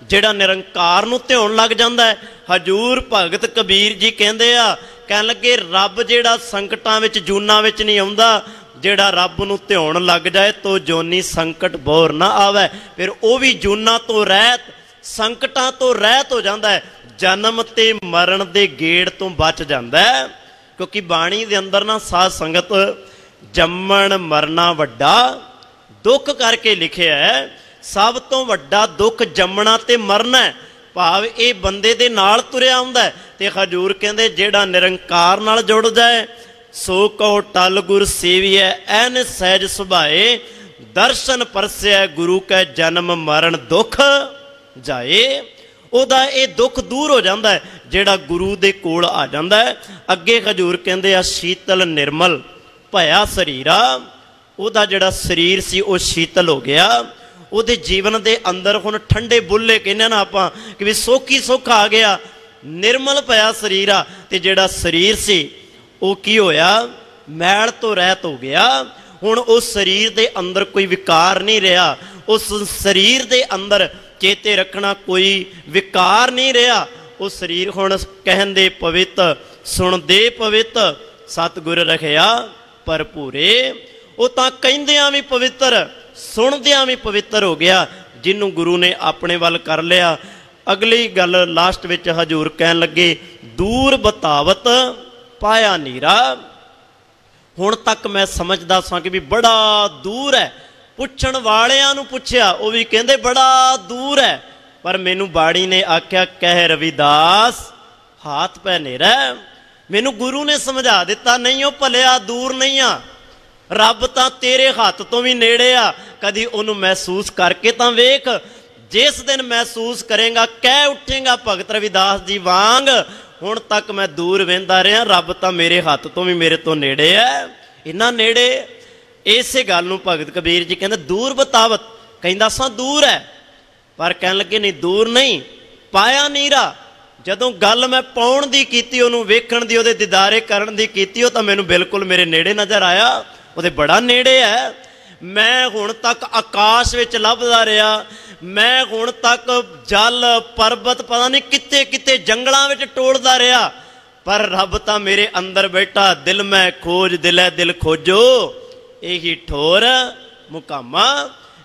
जिहड़ा निरंकार नूं ध्यान लग जांदा है, हजूर भगत कबीर जी कहंदे आ, कहण लगे रब जिहड़ा संकटां विच जूनां विच नहीं आउंदा, जिहड़ा रब नूं ध्यान लग जाए तो जोनी संकट बोर ना आवे। फिर वो भी जूनां तो रहत, संकटां तो रहत हो जांदा है, जन्म ते मरण दे गेड़ तो बच जांदा है। क्योंकि बाणी दे अंदर ना साध संगत जम्मण मरना वड्डा दुख करके लिखिया है। सब तो वड्डा दुख जम्मना ते मरना है, भाव ये बंदे दे नाल तुरिया आउंदा है। ते हजूर कहंदे जिहड़ा निरंकार नाल जुड़ जाए, सो कहो टल गुर सेविए ऐन सहज सुभाए, दर्शन परसिया गुरु कै जन्म मरण दुख जाए। ਉਹਦਾ ਇਹ ਦੁੱਖ दूर हो जाता है ਜਿਹੜਾ गुरु दे कोल आ जाता है। अगे हजूर कहते आ शीतल निर्मल भया शरीरा, ਉਹਦਾ ਜਿਹੜਾ शरीर सी वो शीतल हो गया। ਉਹਦੇ जीवन के अंदर हुण ठंडे बुल्ले कहने ना आपां कि भी सोखी सुख आ गया, निर्मल भया शरीर आ। ते ਜਿਹੜਾ शरीर सी ਉਹ ਕੀ ਹੋਇਆ? ਮੈਲ ਤੋਂ ਰਹਿਤ ਹੋ ਗਿਆ। ਹੁਣ ਉਸ ਸਰੀਰ ਦੇ ਅੰਦਰ ਕੋਈ ਵਿਕਾਰ ਨਹੀਂ ਰਿਹਾ, ਉਸ ਸਰੀਰ ਦੇ ਅੰਦਰ ਚੇਤੇ ਰੱਖਣਾ ਕੋਈ ਵਿਕਾਰ ਨਹੀਂ ਰਿਹਾ। ਉਹ ਸਰੀਰ ਹੁਣ ਕਹਿੰਦੇ ਪਵਿੱਤ, ਸੁਣਦੇ ਪਵਿੱਤ, ਸਤਿਗੁਰ ਰਖਿਆ ਭਰਪੂਰੇ। ਉਹ ਤਾਂ ਕਹਿੰਦਿਆਂ ਵੀ ਪਵਿੱਤਰ, ਸੁਣਦਿਆਂ ਵੀ ਪਵਿੱਤਰ ਹੋ ਗਿਆ, ਜਿਹਨੂੰ ਗੁਰੂ ਨੇ ਆਪਣੇ ਵੱਲ ਕਰ ਲਿਆ। ਅਗਲੀ ਗੱਲ ਲਾਸਟ ਵਿੱਚ ਹਜ਼ੂਰ ਕਹਿਣ ਲੱਗੇ, ਦੂਰ ਬਤਾਵਤ ਪਾਇਆ ਨੀਰਾ। ਹੁਣ ਤੱਕ ਮੈਂ ਸਮਝਦਾ ਸਾਂ ਕਿ ਵੀ ਬੜਾ ਦੂਰ ਹੈ। ਪੁੱਛਣ ਵਾਲਿਆਂ ਨੂੰ ਪੁੱਛਿਆ, ਉਹ ਵੀ ਕਹਿੰਦੇ ਬੜਾ ਦੂਰ ਹੈ। ਪਰ ਮੈਨੂੰ ਬਾਣੀ ਨੇ ਆਖਿਆ, ਕਹਿ ਰਵਿਦਾਸ ਹਾਥ ਪੈ ਨੇਰਾ। ਮੈਨੂੰ ਗੁਰੂ ਨੇ ਸਮਝਾ ਦਿੱਤਾ, ਨਹੀਂ ਉਹ ਭਲਿਆ ਦੂਰ ਨਹੀਂ ਆ, ਰੱਬ ਤਾਂ ਤੇਰੇ ਹੱਥ ਤੋਂ ਵੀ ਨੇੜੇ ਆ। ਕਦੀ ਉਹਨੂੰ ਮਹਿਸੂਸ ਕਰਕੇ ਤਾਂ ਵੇਖ। ਜਿਸ ਦਿਨ ਮਹਿਸੂਸ ਕਰੇਗਾ, ਕਹਿ ਉੱਠੇਗਾ ਭਗਤ ਰਵਿਦਾਸ ਜੀ ਵਾਂਗ, ਹੁਣ ਤੱਕ ਮੈਂ ਦੂਰ ਵਹਿੰਦਾ ਰਿਹਾ, ਰੱਬ ਤਾਂ ਮੇਰੇ ਹੱਥ ਤੋਂ ਵੀ ਮੇਰੇ ਤੋਂ ਨੇੜੇ ਹੈ, ਇੰਨਾ ਨੇੜੇ। ਇਸੇ ਗੱਲ ਨੂੰ ਭਗਤ ਕਬੀਰ ਜੀ ਕਹਿੰਦੇ ਦੂਰ ਬਤਾਵਤ, ਕਹਿੰਦਾ ਸਾਂ ਦੂਰ ਹੈ, ਪਰ ਕਹਿਣ ਲੱਗੇ ਨਹੀਂ ਦੂਰ ਨਹੀਂ, ਪਾਇਆ ਨੀਰਾ। ਜਦੋਂ ਗੱਲ ਮੈਂ ਪਾਉਣ ਦੀ ਕੀਤੀ, ਉਹਨੂੰ ਵੇਖਣ ਦੀ, ਉਹਦੇ ਦੀਦਾਰੇ ਕਰਨ ਦੀ ਕੀਤੀ, ਉਹ ਤਾਂ ਮੈਨੂੰ ਬਿਲਕੁਲ ਮੇਰੇ ਨੇੜੇ ਨਜ਼ਰ ਆਇਆ, ਉਹਦੇ ਬੜਾ ਨੇੜੇ ਹੈ। ਮੈਂ ਹੁਣ ਤੱਕ ਆਕਾਸ਼ ਵਿੱਚ ਲੱਭਦਾ ਰਿਹਾ, ਮੈਂ ਹੁਣ ਤੱਕ ਜਲ ਪਰਬਤ ਪਤਾ ਨਹੀਂ ਕਿੱਥੇ ਕਿੱਥੇ ਜੰਗਲਾਂ ਵਿੱਚ ਟੋਲਦਾ ਰਿਹਾ, ਪਰ ਰੱਬ ਤਾਂ ਮੇਰੇ ਅੰਦਰ ਬੈਠਾ। ਦਿਲ ਮੈਂ ਖੋਜ ਦਿਲੇ ਦਿਲ ਖੋਜੋ, ਇਹੀ ਠੋਰ ਮੁਕਾਮਾ।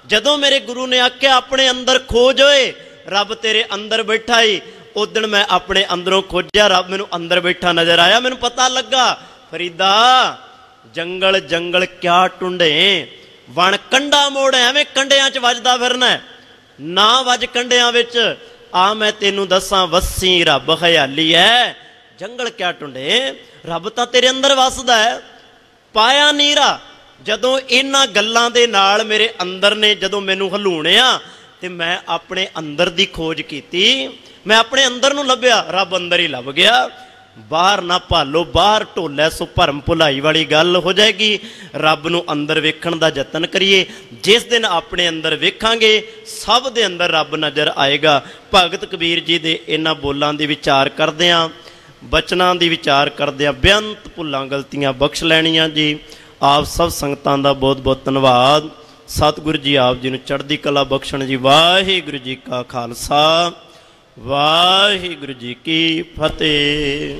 ਜਦੋਂ ਮੇਰੇ ਗੁਰੂ ਨੇ ਆਖਿਆ ਆਪਣੇ ਅੰਦਰ ਖੋਜ ਓਏ, ਰੱਬ ਤੇਰੇ ਅੰਦਰ ਬੈਠਾ ਈ, ਉਦਣ ਮੈਂ ਆਪਣੇ ਅੰਦਰੋਂ ਖੋਜਿਆ, ਰੱਬ ਮੈਨੂੰ ਅੰਦਰ ਬੈਠਾ ਨਜ਼ਰ ਆਇਆ। ਮੈਨੂੰ ਪਤਾ ਲੱਗਾ, ਫਰੀਦਾ ਜੰਗਲ ਜੰਗਲ ਕਿਆ ਟੁੰਡੇ, ਵਣ ਕੰਡਾ ਮੋੜ, ਐਵੇਂ ਕੰਡਿਆਂ 'ਚ ਵੱਜਦਾ ਫਿਰਨਾ, ਨਾ ਵੱਜ ਕੰਡਿਆਂ ਵਿੱਚ। ਆ ਮੈਂ ਤੈਨੂੰ ਦੱਸਾਂ, ਵੱਸੀ ਰੱਬ ਖਿਆਲੀ ਹੈ, ਜੰਗਲ ਕਿਆ ਟੁੰਡੇ, ਰੱਬ ਤਾਂ ਤੇਰੇ ਅੰਦਰ ਵੱਸਦਾ ਹੈ। ਪਾਇਆ ਨੀਰਾ। ਜਦੋਂ ਇਹਨਾਂ ਗੱਲਾਂ ਦੇ ਨਾਲ ਮੇਰੇ ਅੰਦਰ ਨੇ ਜਦੋਂ ਮੈਨੂੰ ਹਲੂਣਿਆ, ਤੇ ਮੈਂ ਆਪਣੇ ਅੰਦਰ ਦੀ ਖੋਜ ਕੀਤੀ, ਮੈਂ ਆਪਣੇ ਅੰਦਰ ਨੂੰ ਲੱਭਿਆ, ਰੱਬ ਅੰਦਰ ਹੀ ਲੱਭ ਗਿਆ। ਬਾਹਰ ਨਾ ਭਾਲੋ, ਬਾਹਰ ਢੋਲੇ ਸੋ ਭਰਮ ਭੁਲਾਈ ਵਾਲੀ ਗੱਲ ਹੋ ਜਾਏਗੀ। ਰੱਬ ਨੂੰ ਅੰਦਰ ਵੇਖਣ ਦਾ ਯਤਨ ਕਰੀਏ। ਜਿਸ ਦਿਨ ਆਪਣੇ ਅੰਦਰ ਵੇਖਾਂਗੇ, ਸਭ ਦੇ ਅੰਦਰ ਰੱਬ ਨਜ਼ਰ ਆਏਗਾ। ਭਗਤ ਕਬੀਰ ਜੀ ਦੇ ਇਹਨਾਂ ਬੋਲਾਂ ਦੀ ਵਿਚਾਰ ਕਰਦਿਆਂ, ਬਚਨਾਂ ਦੀ ਵਿਚਾਰ ਕਰਦਿਆਂ ਬੇਅੰਤ ਭੁੱਲਾਂ ਗਲਤੀਆਂ ਬਖਸ਼ ਲੈਣੀਆਂ ਜੀ। ਆਪ ਸਭ ਸੰਗਤਾਂ ਦਾ ਬਹੁਤ ਬਹੁਤ ਧੰਨਵਾਦ। ਸਤਿਗੁਰੂ ਜੀ ਆਪ ਜੀ ਨੂੰ ਚੜ੍ਹਦੀ ਕਲਾ ਬਖਸ਼ਣ ਜੀ। ਵਾਹਿਗੁਰੂ ਜੀ ਕਾ ਖਾਲਸਾ, ਵਾਹਿਗੁਰੂ ਜੀ ਕੀ ਫਤਿਹ।